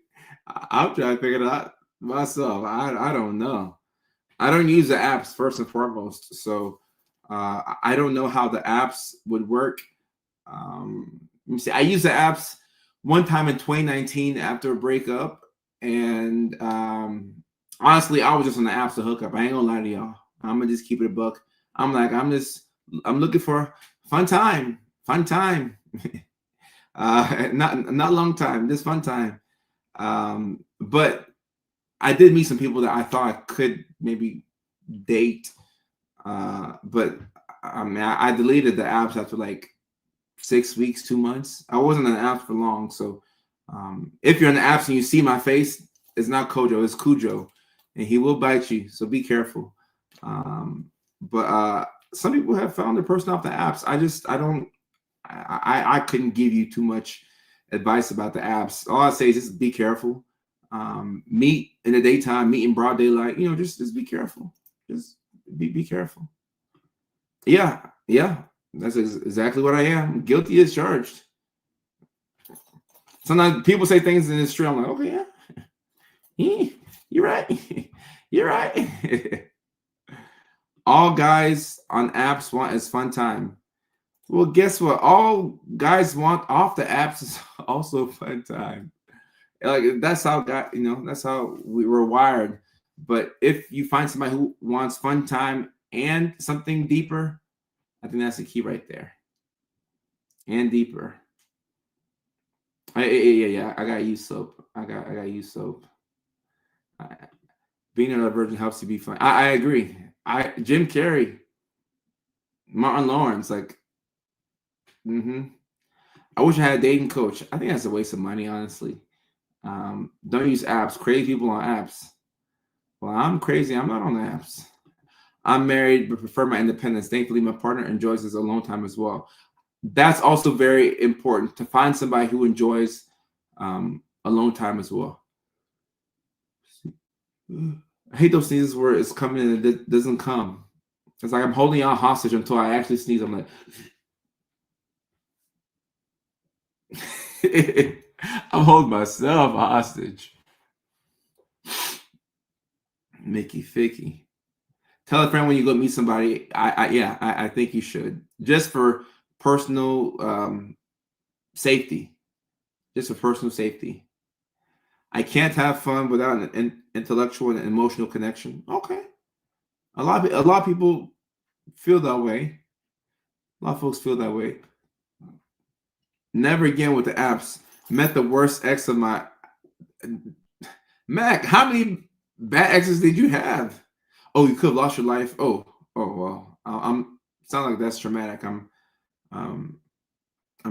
I'm trying to figure it out myself. I don't know. I don't use the apps first and foremost, so I don't know how the apps would work. Let me see. I used the apps one time in 2019 after a breakup, and honestly, I was just on the apps to hook up. I ain't gonna lie to y'all. I'm gonna just keep it a buck. I'm looking for fun time, fun time. Not long time, just fun time. But I did meet some people that I thought I could maybe date, but I mean, I deleted the apps after like 6 weeks, 2 months. I wasn't on the apps for long, so if you're on the apps and you see my face, it's not Kojo, it's Cujo, and he will bite you. So be careful. But some people have found their person off the apps. I couldn't give you too much advice about the apps. All I say is just be careful. Meet in the daytime, meet in broad daylight. Just be careful. Just be careful. Yeah, that's exactly what I am. Guilty as charged. Sometimes people say things in the street. I'm like, okay, yeah, you're right. You're right. All guys on apps want is fun time. Well, guess what? All guys want off the apps is also fun time. Like that's how that's how we were wired. But if you find somebody who wants fun time and something deeper, I think that's the key right there. And deeper. Yeah. I gotta use soap. I gotta use soap. Being a virgin helps you be fun. I agree. Jim Carrey, Martin Lawrence, like, I wish I had a dating coach. I think that's a waste of money, honestly. Don't use apps. Crazy people on apps. Well, I'm crazy. I'm not on the apps. I'm married, but prefer my independence. Thankfully, my partner enjoys his alone time as well. That's also very important to find somebody who enjoys alone time as well. I hate those sneezes where it's coming and it doesn't come. It's like I'm holding y'all hostage until I actually sneeze. I'm like, I'm holding myself hostage. Mickey Ficky. Tell a friend when you go meet somebody. I think you should, just for personal safety. Just for personal safety. I can't have fun without an intellectual and emotional connection. Okay. A lot of people feel that way. A lot of folks feel that way. Never again with the apps. Met the worst ex of my Mac. How many bad exes did you have? Oh, you could have lost your life. Oh well. I'm sound like that's traumatic. I'm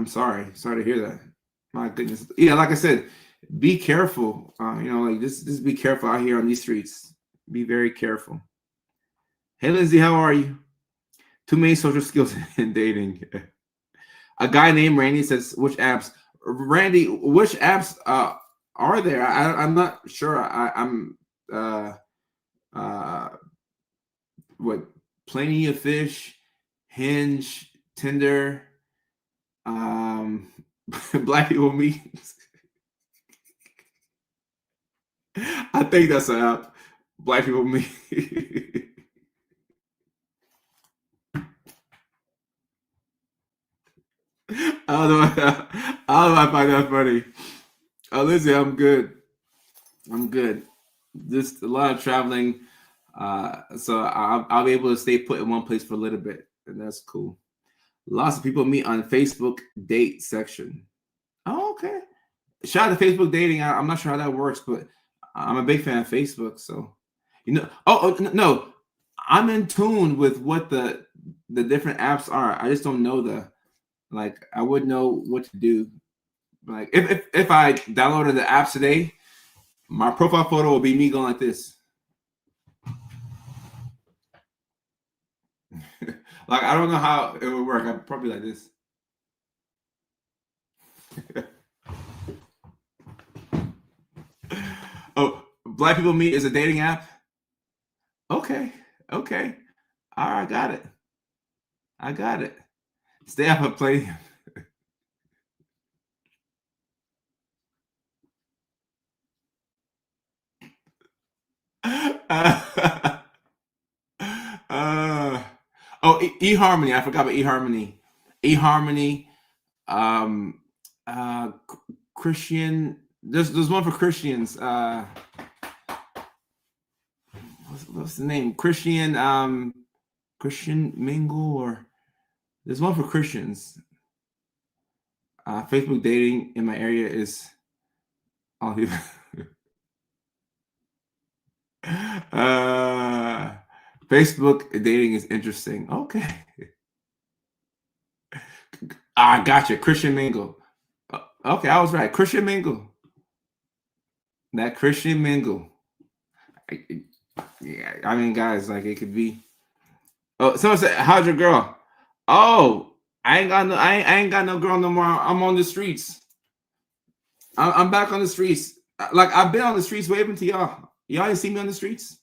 sorry. Sorry to hear that. My goodness. Yeah, like I said, be careful. Like just be careful out here on these streets. Be very careful. Hey Lindsay, how are you? Too many social skills in dating. A guy named Randy says, which apps? Randy, which apps are there? I'm not sure. I'm what, Plenty of Fish, Hinge, Tinder, Black People Meet. I think that's an app. Black People Meet. I don't know. I don't know if I find that funny. Lizzie, I'm good. I'm good. Just a lot of traveling. So I'll be able to stay put in one place for a little bit, and that's cool. Lots of people meet on Facebook date section. Oh, okay. Shout out to Facebook dating. I'm not sure how that works, but I'm a big fan of Facebook. So, no, I'm in tune with what the different apps are. I just don't know I wouldn't know what to do. Like if I downloaded the apps today, my profile photo will be me going like this. Like I don't know how it would work. I'm probably like this. Oh, Black People Meet is a dating app. Okay. All right, I got it. Stay up and play. Oh, eHarmony. I forgot about eHarmony. eHarmony. Um, Christian. There's one for Christians. What's the name? Christian Mingle, or there's one for Christians. Facebook dating in my area is all people. Facebook dating is interesting. Okay. I gotcha. Christian Mingle. Okay, I was right. Christian Mingle. That Christian Mingle. Yeah, I mean, guys, like it could be. Oh, someone said, "How's your girl?" Oh, I ain't got no girl no more. I'm on the streets. I'm back on the streets. Like I've been on the streets waving to y'all. Y'all ain't see me on the streets.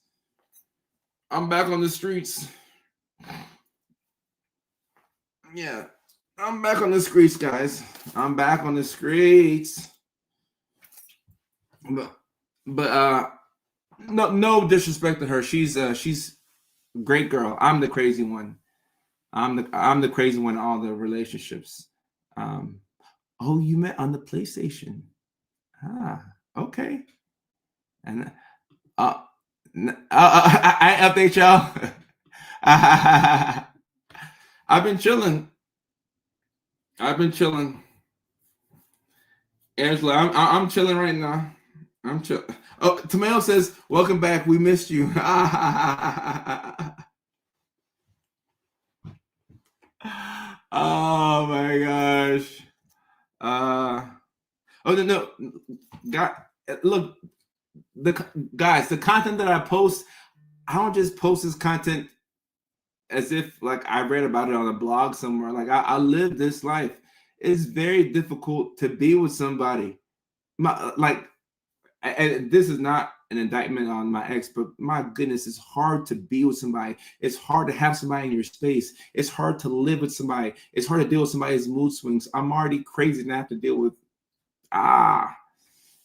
I'm back on the streets. Yeah, I'm back on the streets, guys. I'm back on the streets. But no disrespect to her. She's a great girl. I'm the crazy one. I'm the crazy one in all the relationships. Oh, you met on the PlayStation. Okay. And I update y'all. I've been chilling. Angela, I'm chilling right now. I'm chill. Oh, Tomato says, "Welcome back. We missed you." Oh my gosh. Oh no, God, look, the content that I post, I don't just post this content as if like I read about it on a blog somewhere. Like I live this life. It's very difficult to be with somebody. And this is not an indictment on my ex, but my goodness, it's hard to be with somebody. It's hard to have somebody in your space. It's hard to live with somebody. It's hard to deal with somebody's mood swings. I'm already crazy and I have to deal with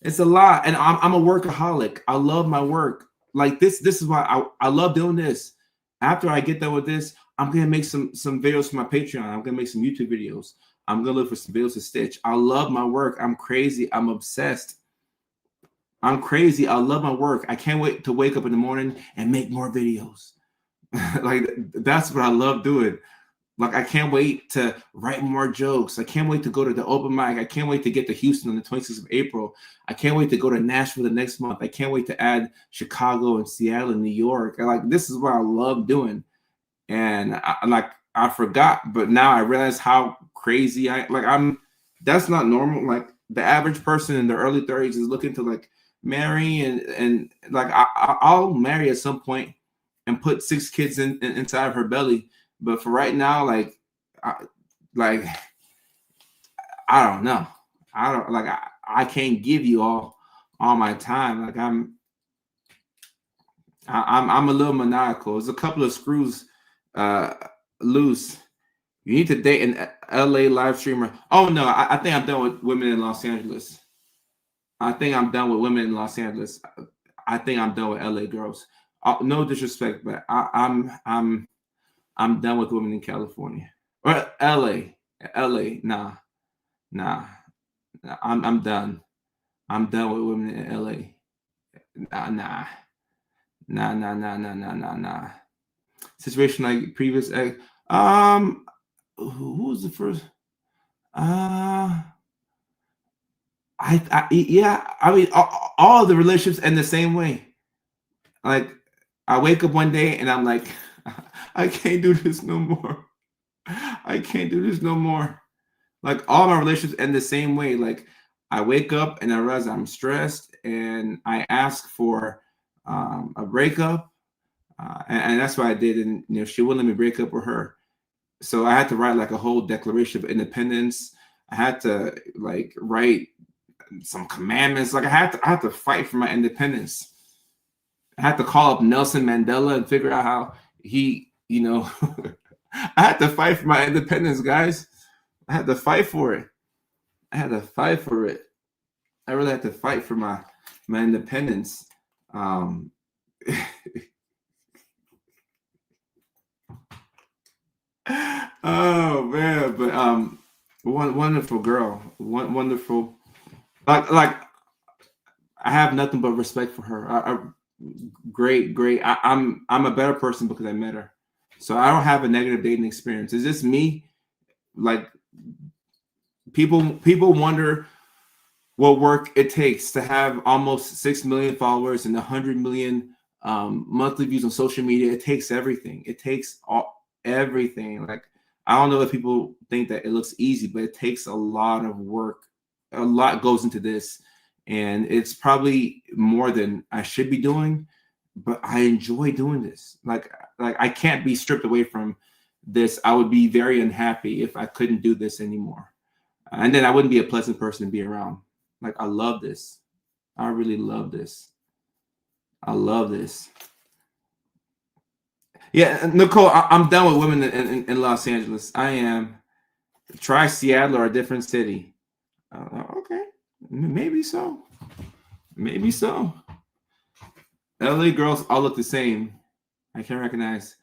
it's a lot. And I'm a workaholic. I love my work. Like this is why I love doing this. After I get done with this, I'm gonna make some videos for my Patreon. I'm gonna make some YouTube videos. I'm gonna look for some videos to stitch. I love my work. I'm crazy. I'm obsessed. I'm crazy. I love my work. I can't wait to wake up in the morning and make more videos. Like that's what I love doing. Like I can't wait to write more jokes. I can't wait to go to the open mic. I can't wait to get to Houston on the 26th of April. I can't wait to go to Nashville the next month. I can't wait to add Chicago and Seattle and New York. Like this is what I love doing. And I forgot, but now I realize how crazy that's not normal. Like the average person in their early 30s is looking to like marry and like I'll marry at some point and put 6 kids inside of her belly. But for right now, like I don't know. I can't give you all my time. Like I'm a little maniacal. There's a couple of screws loose. You need to date an LA live streamer. Oh no, I think I'm done with women in Los Angeles. I think I'm done with women in Los Angeles. I think I'm done with LA girls. No disrespect, but I'm done with women in California or LA. Nah. I'm done. I'm done with women in LA. Nah. Situation like previous ex. Who was the first? Yeah. I mean, all the relationships end the same way. Like, I wake up one day and I'm like, I can't do this no more. I can't do this no more. Like all my relationships end the same way. Like I wake up and I realize I'm stressed and I ask for a breakup. And that's what I did. And she wouldn't let me break up with her. So I had to write like a whole Declaration of Independence. I had to like write some commandments. Like I had to fight for my independence. I had to call up Nelson Mandela and figure out how he, I had to fight for my independence, guys. I had to fight for it. I really had to fight for my independence. Oh man, but one wonderful girl, one wonderful. Like I have nothing but respect for her. Great, great. I'm a better person because I met her. So I don't have a negative dating experience. It's just me. Like people wonder what work it takes to have almost 6 million followers and 100 million monthly views on social media. It takes everything. It takes everything. Like I don't know if people think that it looks easy, but it takes a lot of work. A lot goes into this, and it's probably more than I should be doing, but I enjoy doing this. Like I can't be stripped away from this. I would be very unhappy if I couldn't do this anymore. And then I wouldn't be a pleasant person to be around. Like I love this. I really love this. I love this. Yeah, Nicole, I'm done with women in Los Angeles. I am. Try Seattle or a different city. Okay, maybe so. Maybe so. LA girls all look the same. I can't recognize.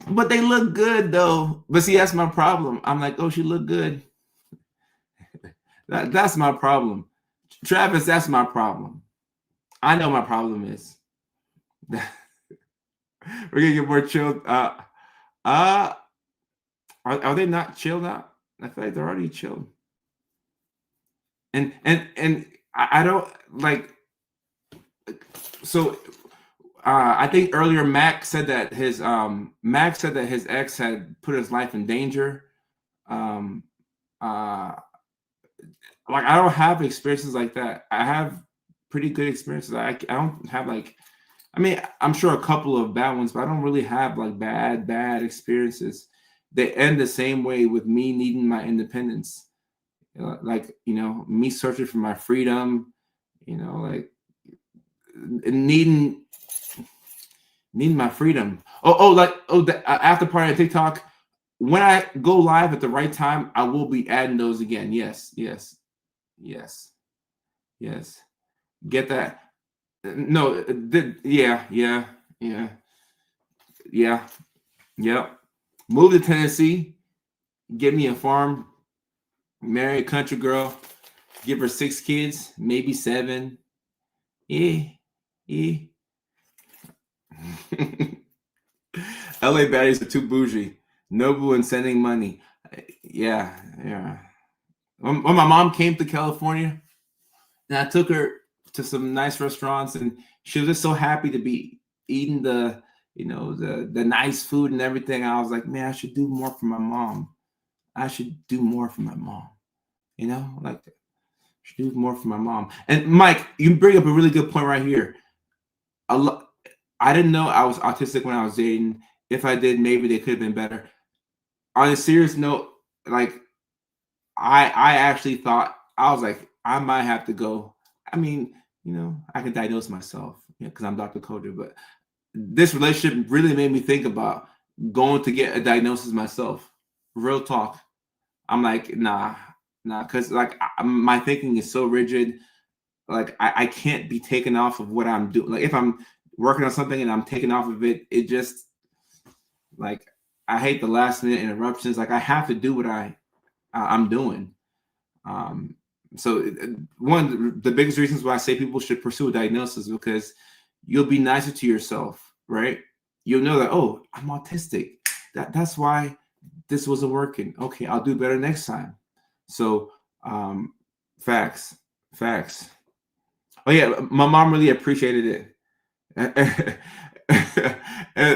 But they look good though. But see, that's my problem. I'm like, oh, she look good. That's my problem. Travis, that's my problem. I know my problem is. We're gonna get more chilled. Are they not chilled out? I feel like they're already chilled. And I don't like. So I think earlier Mac said that his ex had put his life in danger. Like I don't have experiences like that. I have pretty good experiences. I don't have like, I mean, I'm sure a couple of bad ones, but I don't really have like bad experiences. They end the same way with me needing my independence. Like, me searching for my freedom, like needing my freedom. The after party on TikTok. When I go live at the right time, I will be adding those again. Yes. Get that. No, yeah. Yep. Move to Tennessee, get me a farm, marry a country girl, give her 6 kids, maybe 7. Yeah. LA baddies are too bougie. Nobu and sending money. Yeah. When my mom came to California, and I took her to some nice restaurants, and she was just so happy to be eating the nice food and everything. I was like, man, I should do more for my mom. Like, should do more for my mom. And Mike, you bring up a really good point right here. I didn't know I was autistic when I was dating. If I did, maybe they could have been better. On a serious note, like I actually thought, I was like, I might have to go. I mean, I can diagnose myself because I'm Dr. Koder, but this relationship really made me think about going to get a diagnosis myself. Real talk. I'm like, nah, because like my thinking is so rigid. Like I can't be taken off of what I'm doing. Like if I'm working on something and I'm taken off of it, it just like I hate the last minute interruptions. Like I have to do what I'm doing. So one of the biggest reasons why I say people should pursue a diagnosis is because you'll be nicer to yourself, right? You'll know that, oh, I'm autistic. That's why this wasn't working. Okay, I'll do better next time. So facts. Oh yeah, my mom really appreciated it. And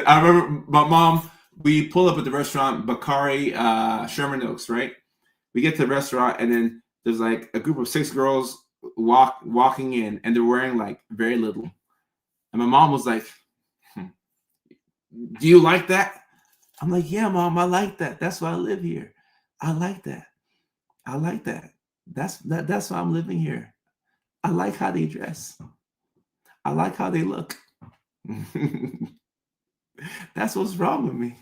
I remember my mom, we pull up at the restaurant, Bakari, Sherman Oaks, right? We get to the restaurant, and then there's like a group of 6 girls walking in, and they're wearing like very little. And my mom was like, do you like that? I'm like, yeah, Mom, I like that. That's why I live here. I like that. That's why I'm living here. I like how they dress. I like how they look. That's what's wrong with me.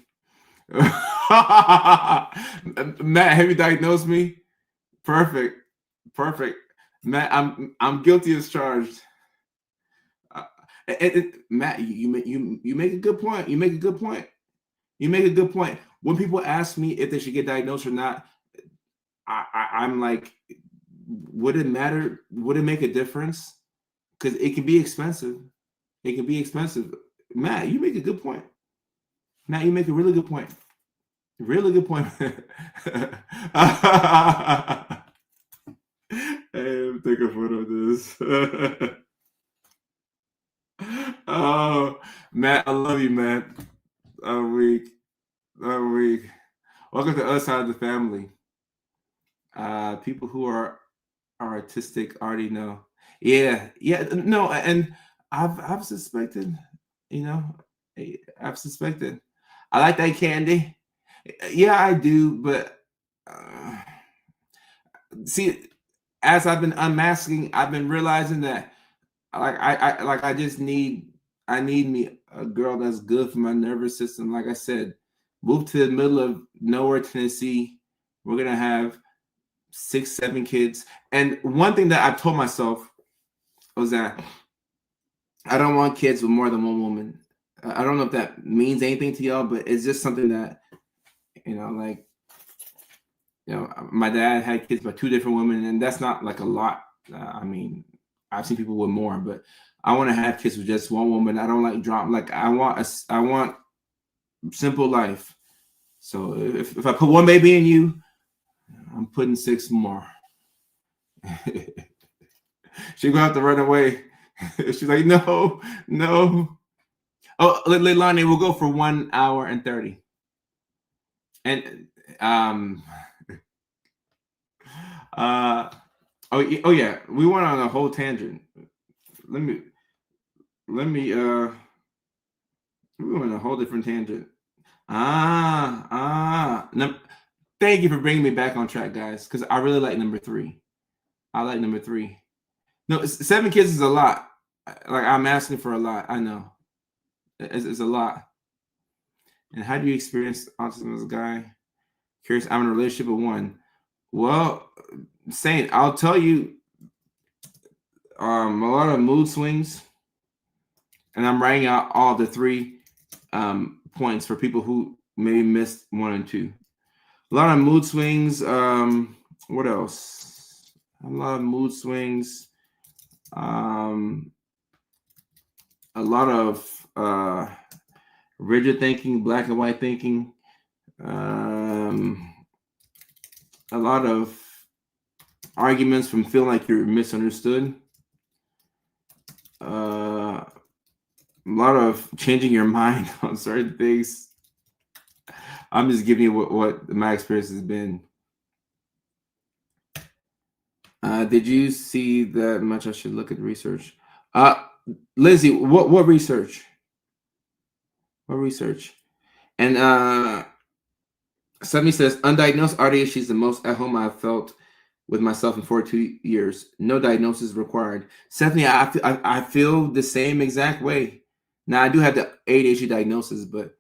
Matt, have you diagnosed me? Perfect. Matt, I'm guilty as charged. Matt, you make a good point. You make a good point. You make a good point. When people ask me if they should get diagnosed or not, I'm like, would it matter? Would it make a difference? Because it can be expensive. It can be expensive. Matt, you make a good point. Matt, you make a really good point. Really good point. Hey, take a photo of this. Oh, Matt, I love you, man. I'm weak. I'm weak. Welcome to the other side of the family. People who are artistic already know. Yeah, no, and I've suspected, you know, I've suspected. I like that candy. Yeah, I do, but see, as I've been unmasking, I've been realizing that I just need me a girl that's good for my nervous system. Like I said, move to the middle of nowhere, Tennessee. We're gonna have 6, 7 kids. And one thing that I told myself was that I don't want kids with more than one woman. I don't know if that means anything to y'all, but it's just something that, like, my dad had kids by 2 different women, and that's not like a lot. I mean, I've seen people with more, but I want to have kids with just one woman. I don't like drama. Like, I want simple life. So if I put one baby in you, I'm putting 6 more. She's gonna have to run away. She's like, no. Oh, Leilani, we'll go for 1 hour and 30. And oh yeah, we went on a whole tangent. Let me we went on a whole different tangent. No, thank you for bringing me back on track, guys, because I really like number 3. I like number 3. No, 7 kids is a lot. Like, I'm asking for a lot. I know. It's a lot. And how do you experience autism as a guy? Curious, I'm in a relationship with one. Well, Saint, I'll tell you, a lot of mood swings, and I'm writing out all the 3 points for people who maybe missed 1 and 2. A lot of mood swings. What else? A lot of mood swings. A lot of rigid thinking, black and white thinking. A lot of arguments from feeling like you're misunderstood. A lot of changing your mind on certain things. I'm just giving you what my experience has been. Did you see that much? I should look at the research. Lindsay, what research? What research? And Stephanie says, undiagnosed RDA, she's the most at home I've felt with myself in 42 years. No diagnosis required. Stephanie, I feel the same exact way. Now, I do have the ADHD diagnosis, but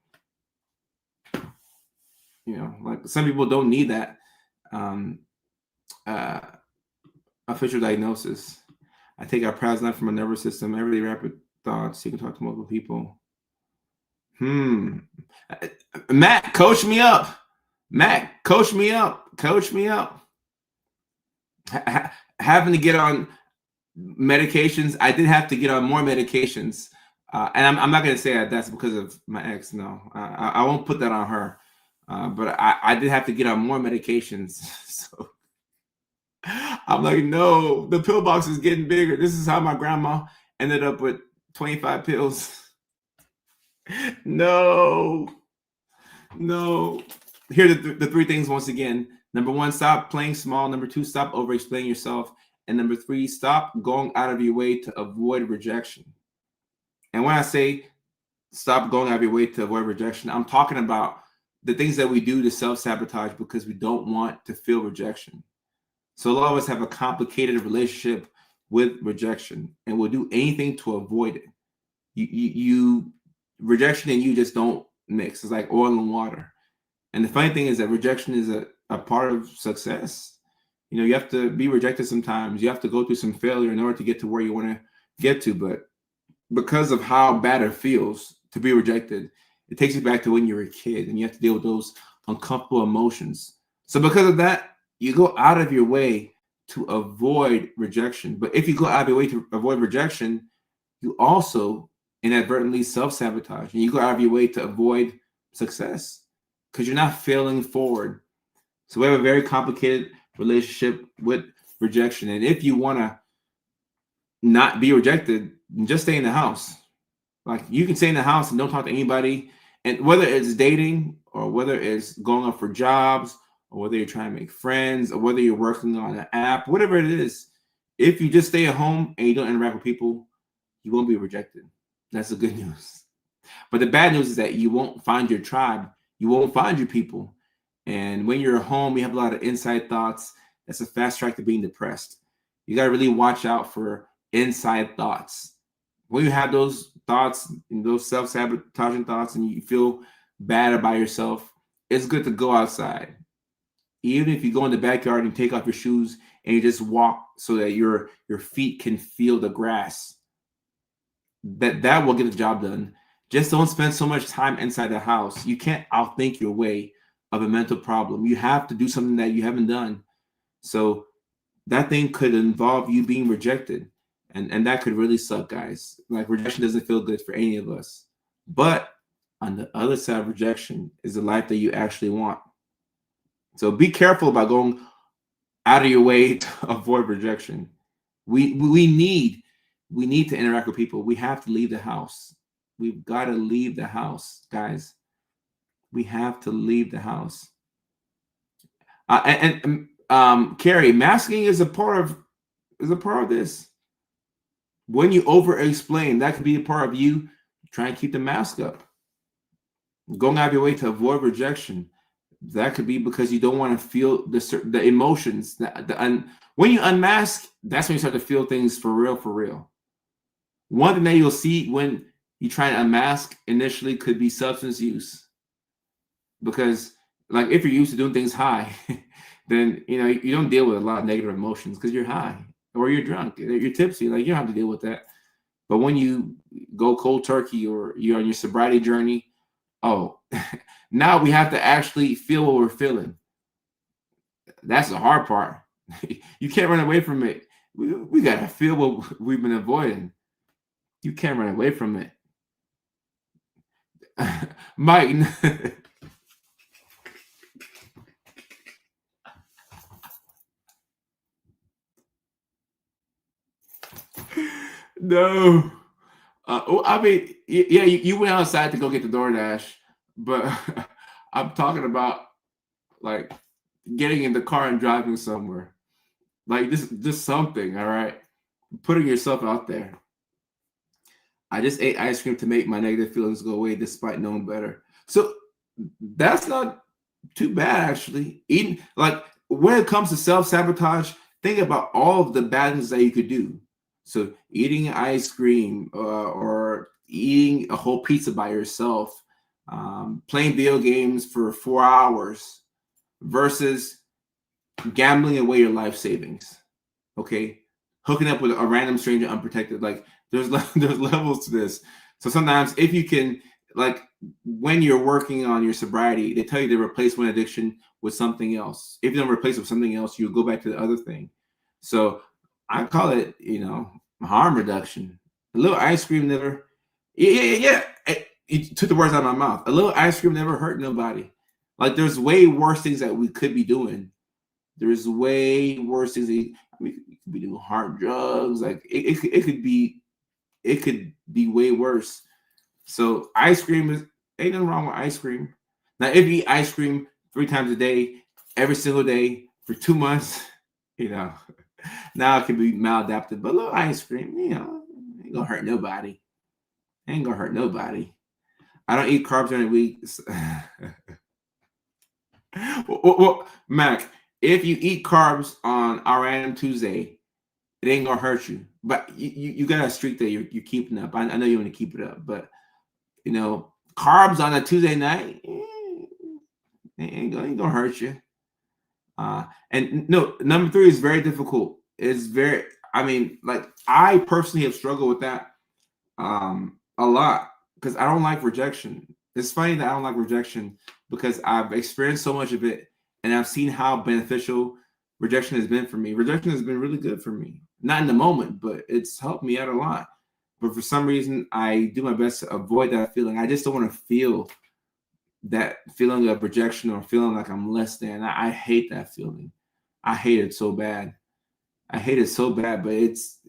like, some people don't need that official diagnosis. I take out Prazolam for my nervous system, everyday rapid thoughts. You can talk to multiple people. Matt, coach me up. Matt, coach me up. Coach me up. Having to get on medications. I did have to get on more medications. And I'm not going to say that that's because of my ex. No, I won't put that on her. But I did have to get on more medications. So I'm like, no, the pill box is getting bigger. This is how my grandma ended up with 25 pills. No. Here are the 3 things once again. Number 1, stop playing small. Number 2, stop over-explaining yourself. And number 3, stop going out of your way to avoid rejection. And when I say stop going out of your way to avoid rejection, I'm talking about the things that we do to self-sabotage because we don't want to feel rejection. So a lot of us have a complicated relationship with rejection, and we'll do anything to avoid it. You rejection and you just don't mix. It's like oil and water. And the funny thing is that rejection is a part of success. You have to be rejected sometimes. You have to go through some failure in order to get to where you want to get to. But because of how bad it feels to be rejected, it takes you back to when you were a kid and you have to deal with those uncomfortable emotions. So because of that, you go out of your way to avoid rejection. But if you go out of your way to avoid rejection, you also inadvertently self-sabotage, and you go out of your way to avoid success because you're not failing forward. So we have a very complicated relationship with rejection. And if you want to not be rejected, just stay in the house. Like, you can stay in the house and don't talk to anybody. And whether it's dating or whether it's going up for jobs or whether you're trying to make friends or whether you're working on an app, whatever it is, if you just stay at home and you don't interact with people, you won't be rejected. That's the good news. But the bad news is that you won't find your tribe. You won't find your people. And when you're at home, you have a lot of inside thoughts. That's a fast track to being depressed. You got to really watch out for inside thoughts. When you have those thoughts and those self-sabotaging thoughts and you feel bad about yourself, it's good to go outside. Even if you go in the backyard and take off your shoes and you just walk so that your feet can feel the grass, that will get the job done. Just don't spend so much time inside the house. You can't outthink your way of a mental problem. You have to do something that you haven't done. So that thing could involve you being rejected. And that could really suck, guys. Like, rejection doesn't feel good for any of us. But on the other side of rejection is the life that you actually want. So be careful about going out of your way to avoid rejection. We need to interact with people. We have to leave the house. We've got to leave the house, guys. We have to leave the house. Carrie, masking is a part of this. When you over-explain, that could be a part of you trying to keep the mask up. Going out of your way to avoid rejection, that could be because you don't want to feel the emotions. When you unmask, that's when you start to feel things for real, for real. One thing that you'll see when you try to unmask initially could be substance use. Because, like, if you're used to doing things high, then you don't deal with a lot of negative emotions because you're high or you're drunk, you're tipsy. Like, you don't have to deal with that. But when you go cold turkey or you're on your sobriety journey, now we have to actually feel what we're feeling. That's the hard part. You can't run away from it. We got to feel what we've been avoiding. You can't run away from it. Mike. No. I mean, yeah, you went outside to go get the DoorDash, but I'm talking about, like, getting in the car and driving somewhere. Like, this, just something, all right? Putting yourself out there. I just ate ice cream to make my negative feelings go away despite knowing better. So that's not too bad, actually. Eating, like, when it comes to self-sabotage, think about all of the bad things that you could do. So eating ice cream or eating a whole pizza by yourself, playing video games for 4 hours versus gambling away your life savings. Okay, hooking up with a random stranger unprotected. Like, there's levels to this. So sometimes, if you can, like, when you're working on your sobriety, they tell you to replace one addiction with something else. If you don't replace it with something else, you go back to the other thing. So I call it, harm reduction. A little ice cream never. Yeah. You took the words out of my mouth. A little ice cream never hurt nobody. Like, there's way worse things that we could be doing. There's way worse things. We could be doing hard drugs. Like, it could be way worse. So ice cream ain't nothing wrong with ice cream. Now, if you eat ice cream 3 times a day, every single day for 2 months, now it can be maladaptive. But a little ice cream, ain't gonna hurt nobody. Ain't gonna hurt nobody. I don't eat carbs during the week. Well, Mac, if you eat carbs on a random Tuesday, it ain't gonna hurt you. But you got a streak that you're keeping up. I know you want to keep it up, but carbs on a Tuesday night, ain't gonna hurt you. And no, number 3 is very difficult. It's very, I personally have struggled with that. a lot because I don't like rejection. It's funny that I don't like rejection because I've experienced so much of it and I've seen how beneficial rejection has been for me. Rejection has been really good for me. Not in the moment, but it's helped me out a lot. But for some reason, I do my best to avoid that feeling. I just don't want to feel that feeling of rejection or feeling like I'm less than. I hate that feeling. I hate it so bad. I hate it so bad, but it's,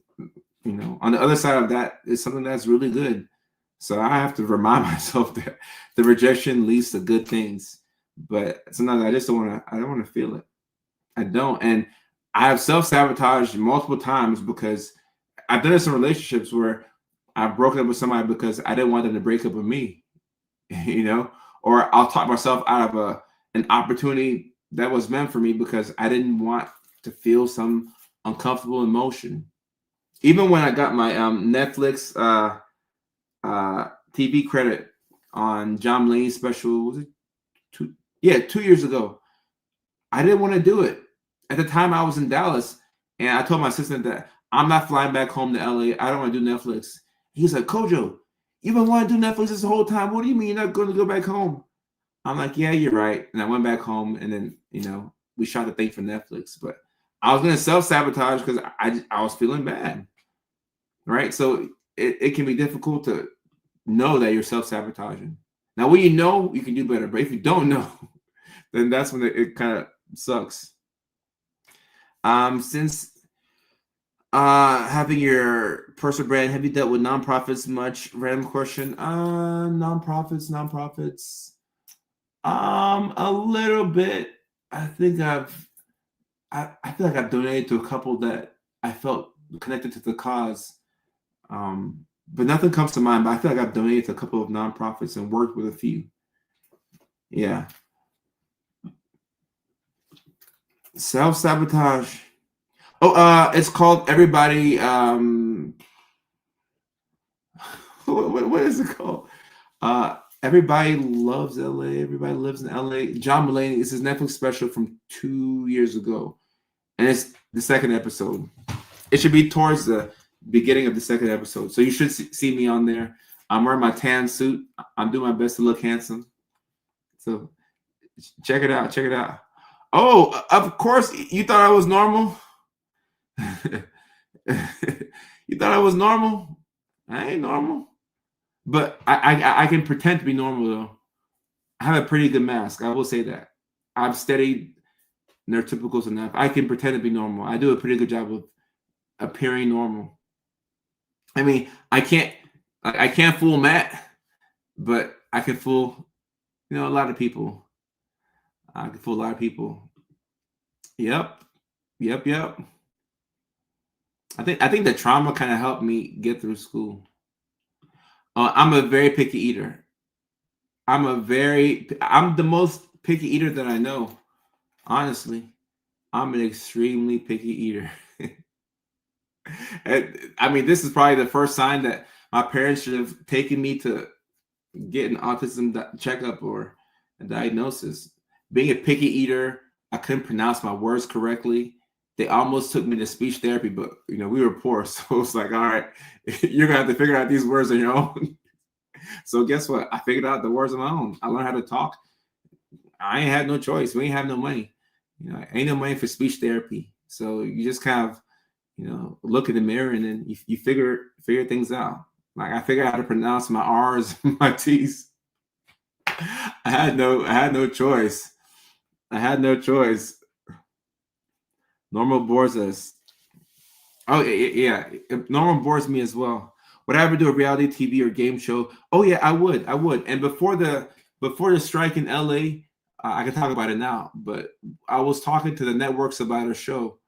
on the other side of that is something that's really good. So I have to remind myself that the rejection leads to good things. But sometimes I just I don't want to feel it. I don't. And I have self-sabotaged multiple times because I've done this in relationships where I've broken up with somebody because I didn't want them to break up with me, or I'll talk myself out of an opportunity that was meant for me because I didn't want to feel some uncomfortable emotion. Even when I got my Netflix TV credit on John Mulaney's special, was it 2 years ago? I didn't want to do it. At the time, I was in Dallas, and I told my assistant that I'm not flying back home to LA. I don't want to do Netflix. He's like, Kojo, you've been wanting to do Netflix this whole time. What do you mean you're not going to go back home? I'm like, yeah, you're right. And I went back home, and then, we shot the thing for Netflix. But I was going to self-sabotage because I was feeling bad, right? So it can be difficult to know that you're self-sabotaging. Now, when you know, you can do better. But if you don't know, then that's when it kind of sucks. Since having your personal brand, have you dealt with nonprofits much? Random question. Nonprofits. A little bit. I think I feel like I've donated to a couple that I felt connected to the cause. But nothing comes to mind. But I feel like I've donated to a couple of nonprofits and worked with a few. Yeah. Self-sabotage. Oh, it's called Everybody. What is it called? Everybody Loves LA. Everybody Lives in LA. John Mulaney. It's his Netflix special from 2 years ago, and it's the second episode. It should be towards the beginning of the second episode, so you should see me on there. I'm wearing my tan suit. I'm doing my best to look handsome. So check it out. Check it out. Oh, of course, you thought I was normal. You thought I was normal? I ain't normal. But I can pretend to be normal, though. I have a pretty good mask. I will say that. I've studied neurotypicals enough. I can pretend to be normal. I do a pretty good job of appearing normal. I mean, I can't fool Matt, but I can fool, a lot of people. I can fool a lot of people. Yep. I think the trauma kind of helped me get through school. I'm a very picky eater. I'm the most picky eater that I know. Honestly, I'm an extremely picky eater. I mean, this is probably the first sign that my parents should have taken me to get an autism checkup or a diagnosis. Being a picky eater, I couldn't pronounce my words correctly. They almost took me to speech therapy, but we were poor, so it was like, all right, you're gonna have to figure out these words on your own. So guess what? I figured out the words on my own. I learned how to talk. I ain't had no choice. We ain't have no money. Ain't no money for speech therapy. So you just kind of, look in the mirror and then you figure things out. Like I figured out how to pronounce my R's, my T's. I had no choice. Normal bores us. Oh yeah. Normal bores me as well. Would I ever do a reality TV or game show? Oh yeah, I would. And before the strike in LA, I can talk about it now. But I was talking to the networks about a show.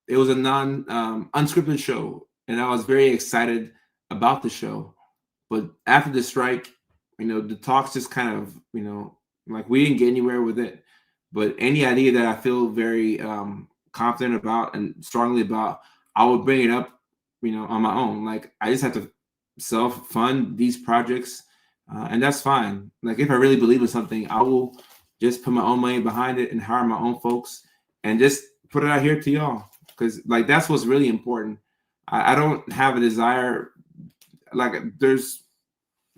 It was a unscripted show, and I was very excited about the show. But after the strike, the talks just kind of, like we didn't get anywhere with it. But any idea that I feel very confident about and strongly about, I would bring it up, on my own. Like I just have to self-fund these projects, and that's fine. Like if I really believe in something, I will just put my own money behind it and hire my own folks and just put it out here to y'all. Because like that's what's really important. I don't have a desire like there's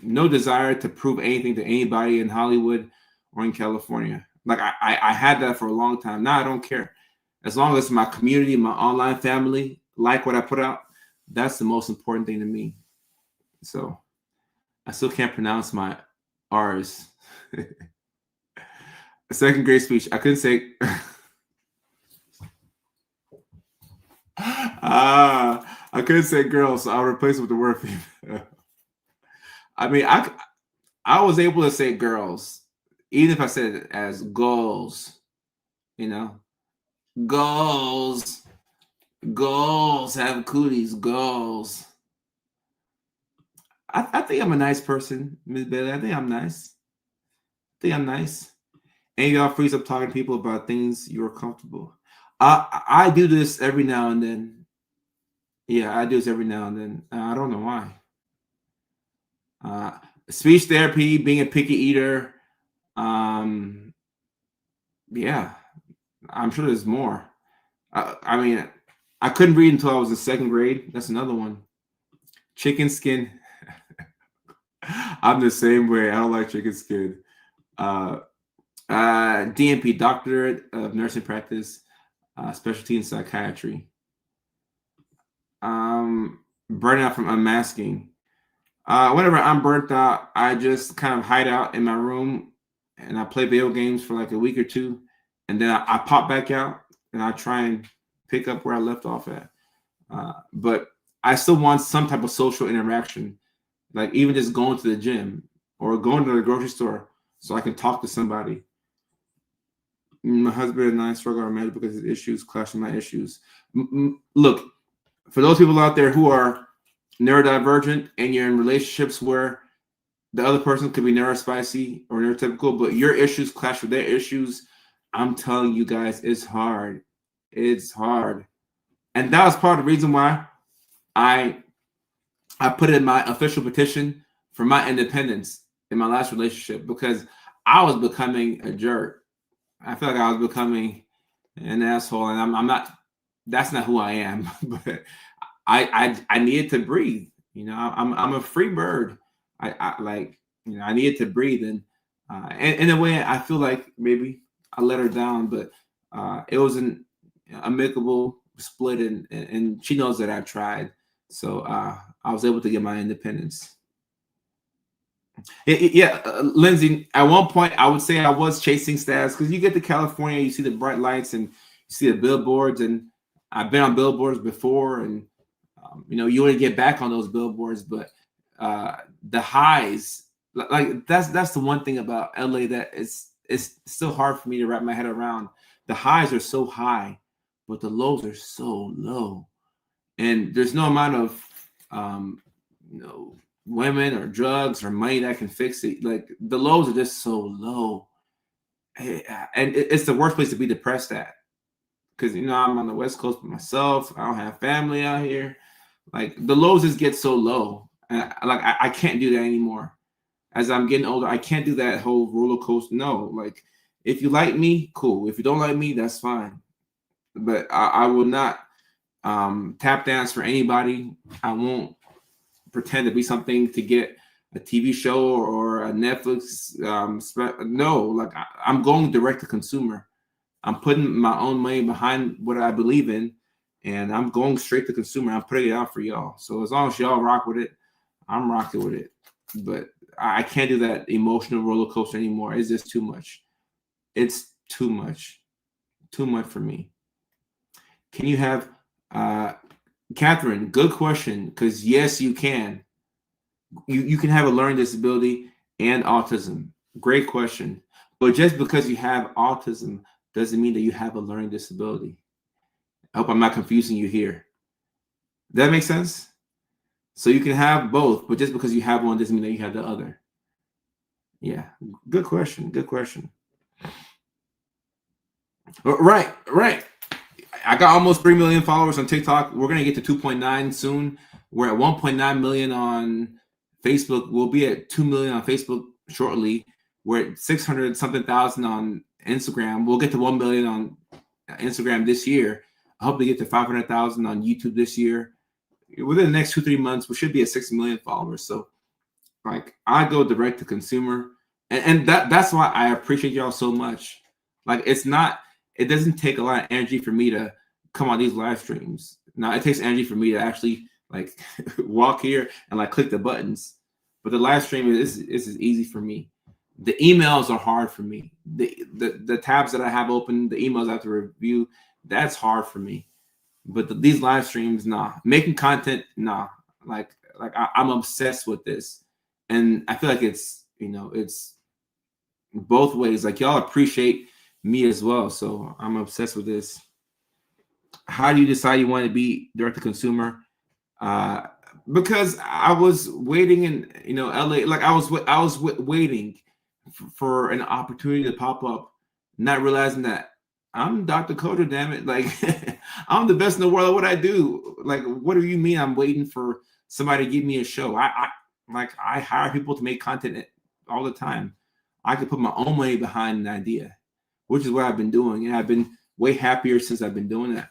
no desire to prove anything to anybody in Hollywood or in California. Like I had that for a long time. Now I don't care. As long as my community, my online family like what I put out, that's the most important thing to me. So I still can't pronounce my R's. A second grade speech. I couldn't say. I couldn't say girl, so I'll replace it with the word female. I mean, I was able to say girls, even if I said it as goals, you know, goals, goals have cooties, goals. I think I'm a nice person, Ms. Bailey. I think I'm nice. I think I'm nice. And y'all freeze up talking to people about things you're comfortable. I do this every now and then. Yeah, I do this every now and then. I don't know why. Speech therapy, being a picky eater. Yeah, I'm sure there's more. I mean, I couldn't read until I was in second grade. That's another one. Chicken skin. I'm the same way. I don't like chicken skin. DNP, doctorate of nursing practice, specialty in psychiatry. Burnout from unmasking. Whenever I'm burnt out, I just kind of hide out in my room and I play video games for like a week or two, and then I pop back out and I try and pick up where I left off at. But I still want some type of social interaction, like even just going to the gym or going to the grocery store so I can talk to somebody. My husband and I struggle our marriage because his issues clash with my issues. Look, for those people out there who are neurodivergent and you're in relationships where the other person could be neurospicy or neurotypical, but your issues clash with their issues, I'm telling you guys, it's hard. It's hard. And that was part of the reason why I put in my official petition for my independence in my last relationship, because I was becoming a jerk. I feel like I was becoming an asshole, and I'm not. That's not who I am. But I needed to breathe. You know, I'm a free bird. I like, you know, I needed to breathe, and in a way I feel like maybe I let her down, but it was an amicable split, and she knows that I tried, so I was able to get my independence. Yeah, Lindsay, at one point I would say I was chasing stats, because you get to California, you see the bright lights and you see the billboards, and I've been on billboards before, and you know, you want to get back on those billboards, but the highs, like that's the one thing about LA that it's still hard for me to wrap my head around. The highs are so high, but the lows are so low, and there's no amount of you know, women or drugs or money that can fix it. Like the lows are just so low, and it's the worst place to be depressed at, because you know, I'm on the West Coast by myself. I don't have family out here. Like the lows just get so low. Like I can't do that anymore. As I'm getting older, I can't do that whole roller coaster. No, like if you like me, cool. If you don't like me, that's fine. But I will not tap dance for anybody. I won't pretend to be something to get a TV show or a Netflix. No, like I'm going direct to consumer. I'm putting my own money behind what I believe in, and I'm going straight to consumer. I'm putting it out for y'all. So as long as y'all rock with it, I'm rocking with it. But I can't do that emotional roller coaster anymore. It's just too much. It's too much. Too much for me. Can you have Catherine, good question, because yes, you can. You can have a learning disability and autism. Great question. But just because you have autism doesn't mean that you have a learning disability. I hope I'm not confusing you here. That makes sense? So you can have both, but just because you have one doesn't mean that you have the other. Yeah, good question. Good question. Right. I got almost 3 million followers on TikTok. We're going to get to 2.9 soon. We're at 1.9 million on Facebook. We'll be at 2 million on Facebook shortly. We're at 600 something thousand on Instagram. We'll get to 1 million on Instagram this year. I hope to get to 500,000 on YouTube this year. within the next 2-3 months, we should be at 6 million followers. So like I go direct to consumer, and that's why I appreciate y'all so much. Like it doesn't take a lot of energy for me to come on these live streams. Now it takes energy for me to actually like walk here and like click the buttons. But the live stream is easy for me. The emails are hard for me. The tabs that I have open, the emails I have to review, that's hard for me. But these live streams, nah. Making content, nah. Like I'm obsessed with this, and I feel like it's it's both ways. Like y'all appreciate me as well, so I'm obsessed with this. How do you decide you want to be direct to consumer? Because I was waiting in LA, like I was waiting for an opportunity to pop up, not realizing that I'm Dr. Kojo, damn it. Like I'm the best in the world at what I do. Like, what do you mean I'm waiting for somebody to give me a show? I hire people to make content all the time. I could put my own money behind an idea, which is what I've been doing. And I've been way happier since I've been doing that.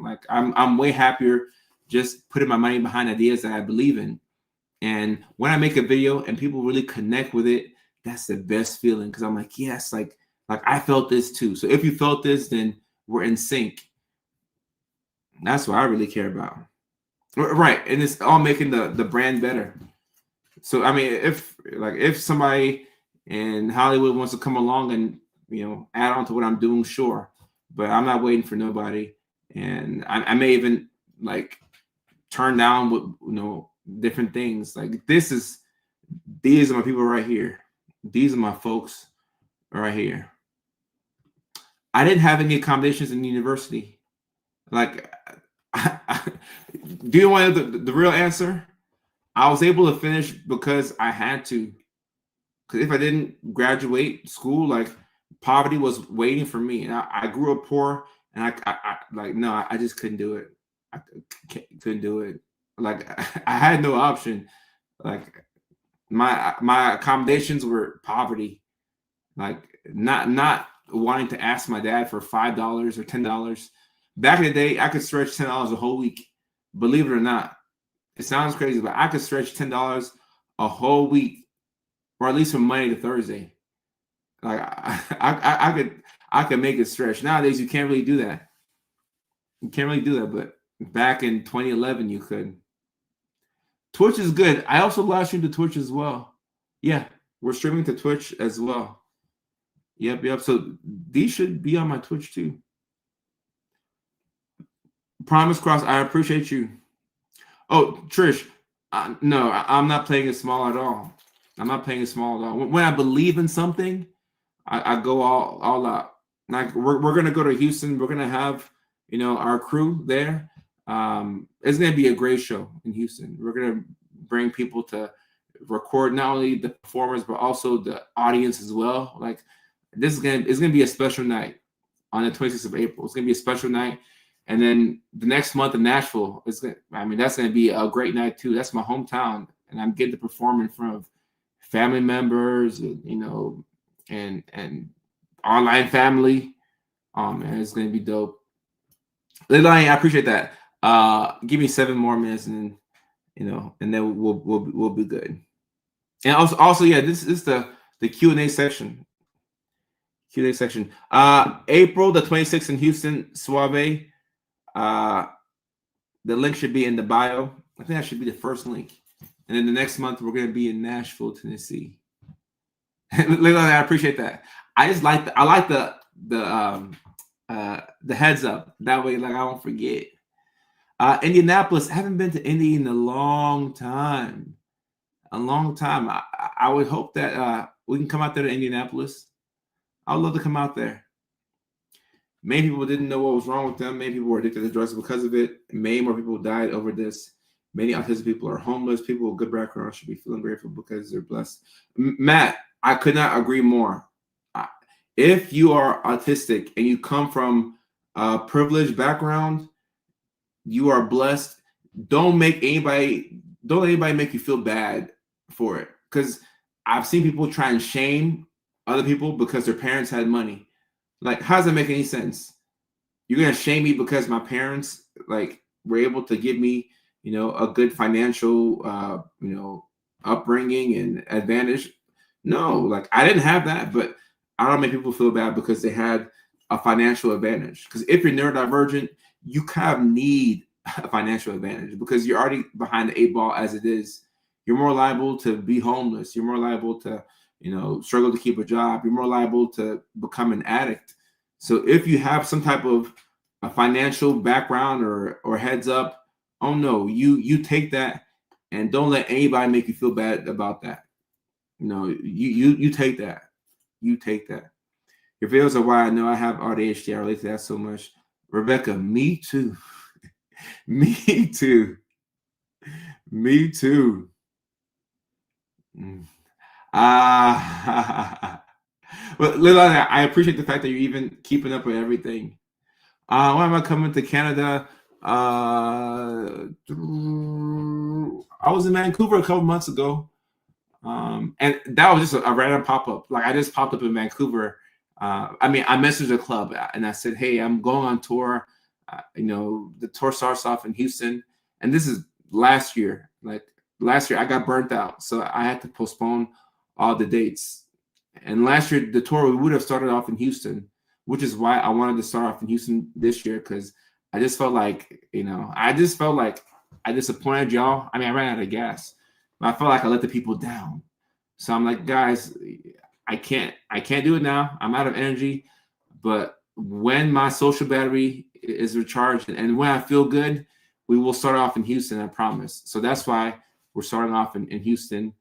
Like I'm way happier just putting my money behind ideas that I believe in. And when I make a video and people really connect with it, that's the best feeling. Cause I'm like, yes, like I felt this too. So if you felt this, then we're in sync. That's what I really care about. Right. And it's all making the brand better. So, I mean, if somebody in Hollywood wants to come along and, add on to what I'm doing, sure. But I'm not waiting for nobody. And I may even like turn down with, different things. Like these are my people right here. These are my folks right here. I didn't have any accommodations in university. Like, do you want the real answer? I was able to finish because I had to. Because if I didn't graduate school, like poverty was waiting for me. And I grew up poor, and I just couldn't do it. I couldn't do it. Like I had no option. Like my accommodations were poverty. Like not wanting to ask my dad for $5 or $10. Back in the day, I could stretch $10 a whole week. Believe it or not, it sounds crazy, but I could stretch $10 a whole week, or at least from Monday to Thursday. Like I could make it stretch. Nowadays, you can't really do that. You can't really do that, but back in 2011, you could. Twitch is good. I also live stream to Twitch as well. Yeah, we're streaming to Twitch as well. Yep. So these should be on my Twitch too. Promise Cross, I appreciate you. Oh, Trish, no, I'm not playing it small at all. I'm not playing it small at all. When I believe in something, I go all out. Like we're gonna go to Houston. We're gonna have our crew there. It's gonna be a great show in Houston. We're gonna bring people to record not only the performers but also the audience as well. Like it's gonna be a special night on the 26th of April. It's gonna be a special night. And then the next month in Nashville, that's going to be a great night too. That's my hometown, and I'm getting to perform in front of family members, and online family. Oh man, it's going to be dope. Lilani, I appreciate that. Give me 7 more minutes, and and then we'll be good. And also, yeah, this is the Q&A section. Q&A section. April the 26th in Houston, Suave. The link should be in the bio. I think that should be the first link. And then the next month we're going to be in Nashville, Tennessee. I appreciate that. I like the heads up. That way, like I won't forget. Indianapolis. I haven't been to Indy in a long time. I would hope that we can come out there to Indianapolis. I would love to come out there. Many people didn't know what was wrong with them. Many people were addicted to drugs because of it. Many more people died over this. Many autistic people are homeless. People with good backgrounds should be feeling grateful because they're blessed. Matt, I could not agree more. If you are autistic and you come from a privileged background, you are blessed. Don't let anybody make you feel bad for it. Because I've seen people try and shame other people because their parents had money. Like, how does that make any sense? You're gonna shame me because my parents like were able to give me, a good financial, upbringing and advantage. No, like I didn't have that, but I don't make people feel bad because they had a financial advantage. Because if you're neurodivergent, you kind of need a financial advantage because you're already behind the eight ball as it is. You're more liable to be homeless. You're more liable to, struggle to keep a job. You're more liable to become an addict. So if you have some type of a financial background or heads up, oh no, you take that and don't let anybody make you feel bad about that. You take that. You take that. Your videos are why I know I have ADHD. I relate to that so much. Rebecca, me too. Me too. Me too. Well, Lila, I appreciate the fact that you're even keeping up with everything. When am I coming to Canada? I was in Vancouver a couple months ago. And that was just a random pop-up. Like I just popped up in Vancouver. I messaged the club and I said, hey, I'm going on tour. The tour starts off in Houston. And this is last year. Like last year I got burnt out. So I had to postpone all the dates. And last year, the tour, we would have started off in Houston, which is why I wanted to start off in Houston this year. Cause I just felt like, I disappointed y'all. I ran out of gas. I felt like I let the people down. So I'm like, guys, I can't do it now. I'm out of energy. But when my social battery is recharged and when I feel good, we will start off in Houston, I promise. So that's why we're starting off in Houston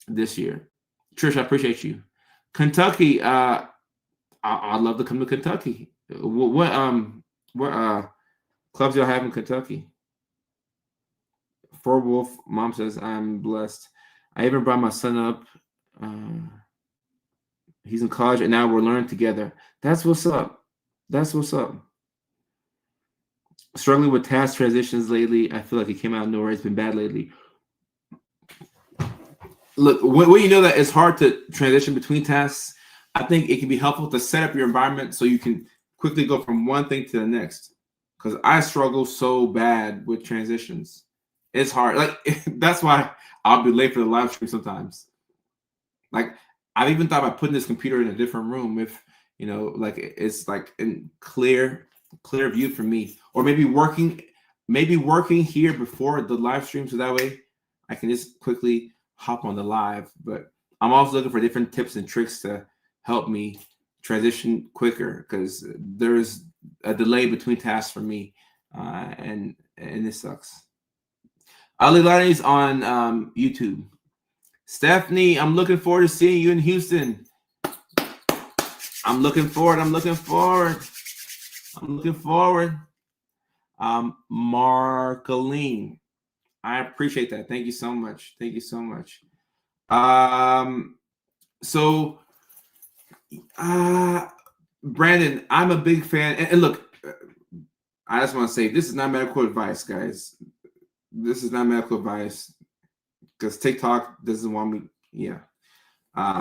this year. Trish, I appreciate you. Kentucky, I'd love to come to Kentucky. What clubs y'all have in Kentucky? For Wolf, mom says, I'm blessed. I even brought my son up. He's in college, and now we're learning together. That's what's up. That's what's up. Struggling with task transitions lately. I feel like it came out of nowhere. It's been bad lately. Look, when you know that it's hard to transition between tasks, I think it can be helpful to set up your environment so you can quickly go from one thing to the next. Because I struggle so bad with transitions. It's hard. Like that's why I'll be late for the live stream sometimes. Like I've even thought about putting this computer in a different room if like it's like in clear view for me, or maybe working here before the live stream so that way I can just quickly hop on the live. But I'm also looking for different tips and tricks to help me transition quicker because there's a delay between tasks for me, and this sucks. Ali Lani's on YouTube. Stephanie, I'm looking forward to seeing you in Houston. I'm looking forward. Marceline, I appreciate that. Thank you so much. So Brandon, I'm a big fan. And look, I just want to say this is not medical advice, guys. This is not medical advice because TikTok doesn't want me. Yeah.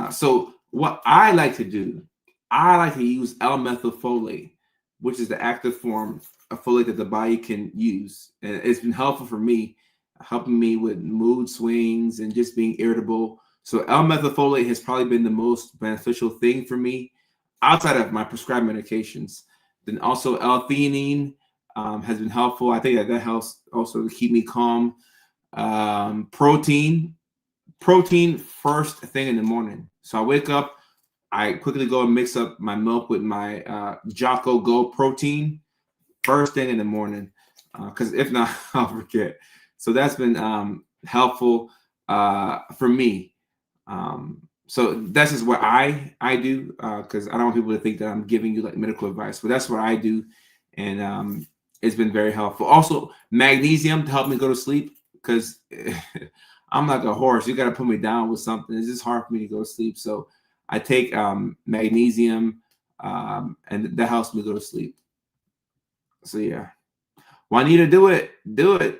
So what I like to do, I like to use L-methylfolate, which is the active form of folate that the body can use. And it's been helpful for me, helping me with mood swings and just being irritable. So L-methylfolate has probably been the most beneficial thing for me outside of my prescribed medications. Then also L-theanine has been helpful. I think that helps also to keep me calm. Protein first thing in the morning. So I wake up, I quickly go and mix up my milk with my Jocko Go protein first thing in the morning, because if not, I'll forget. So that's been helpful for me. So that's just what I do, because I don't want people to think that I'm giving you like medical advice, but that's what I do, and it's been very helpful. Also, magnesium to help me go to sleep, because I'm like a horse. You got to put me down with something. It's just hard for me to go to sleep. So I take magnesium, and that helps me go to sleep. So yeah, Juanita, do it. You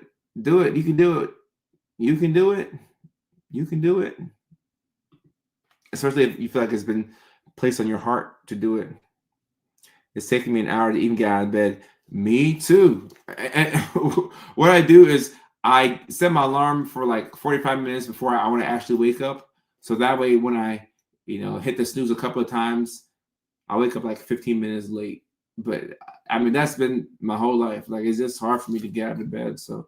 can do it. Especially if you feel like it's been placed on your heart to do it. It's taking me an hour to even get out of bed. Me too. And what I do is I set my alarm for like 45 minutes before I want to actually wake up. So that way, when I, hit the snooze a couple of times, I wake up like 15 minutes late. But I mean, that's been my whole life. Like, it's just hard for me to get out of bed. So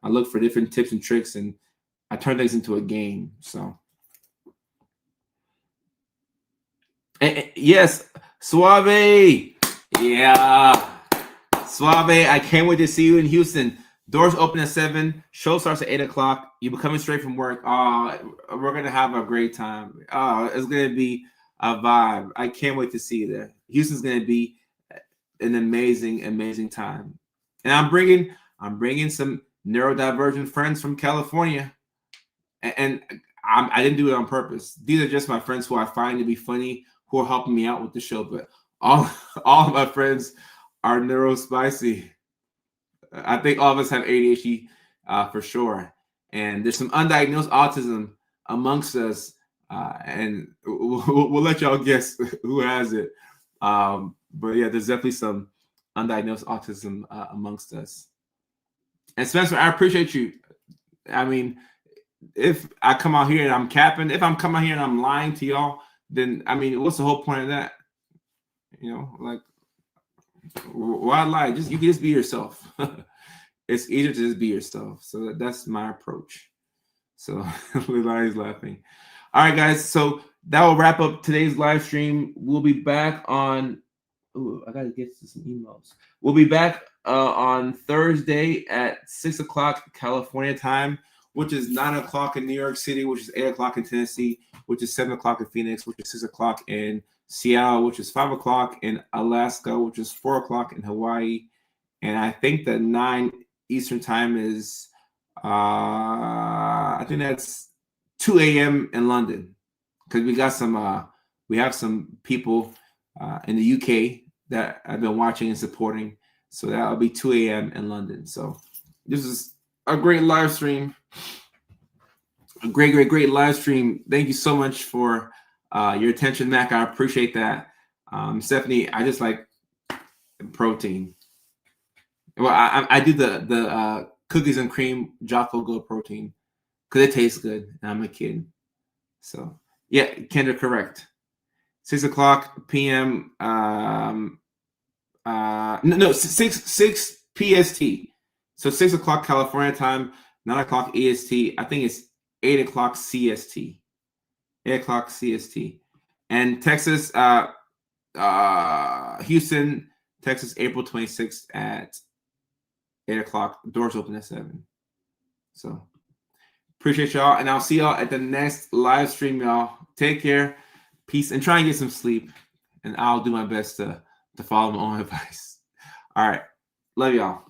I look for different tips and tricks, and I turn things into a game. So, yes, Suave. Yeah. Suave, I can't wait to see you in Houston. Doors open at 7. Show starts at 8 o'clock. You'll be coming straight from work. We're going to have a great time. It's going to be a vibe. I can't wait to see you there. Houston's going to be an amazing, amazing time. And I'm bringing some neurodivergent friends from California. And I didn't do it on purpose. These are just my friends who I find to be funny, who are helping me out with the show. But all of my friends are neurospicy. I think all of us have ADHD for sure. And there's some undiagnosed autism amongst us. And we'll let y'all guess who has it. But yeah, there's definitely some undiagnosed autism amongst us. And Spencer, I appreciate you. I mean, if I come out here and I'm capping, if I'm coming here and I'm lying to y'all, then I mean, what's the whole point of that? Like, why lie? You can just be yourself. It's easier to just be yourself. So that's my approach. So Lilari's laughing. All right, guys. So that will wrap up today's live stream. We'll be back on. I gotta get to some emails. We'll be back on Thursday at 6 o'clock California time, which is 9 o'clock in New York City, which is 8 o'clock in Tennessee, which is 7 o'clock in Phoenix, which is 6 o'clock in Seattle, which is 5 o'clock in Alaska, which is 4 o'clock in Hawaii. And I think that 9 Eastern time is, I think that's 2 a.m. in London, because we have some people in the UK that I've been watching and supporting. So that'll be 2 a.m. in London. So this is a great live stream. A great live stream. Thank you so much for your attention, Mac. I appreciate that. Stephanie, I just like protein. Well, I do the cookies and cream Jocko Go protein because it tastes good, and I'm a kid. So yeah, Kendra, correct. 6 o'clock p.m. No, 6 PST. So 6 o'clock California time, 9 o'clock EST. I think it's 8 o'clock CST. 8 o'clock CST. And Texas, Houston, Texas, April 26th at 8 o'clock. Doors open at 7. So appreciate y'all. And I'll see y'all at the next live stream, y'all. Take care. Peace. And try and get some sleep. And I'll do my best to follow my own advice. All right. Love y'all.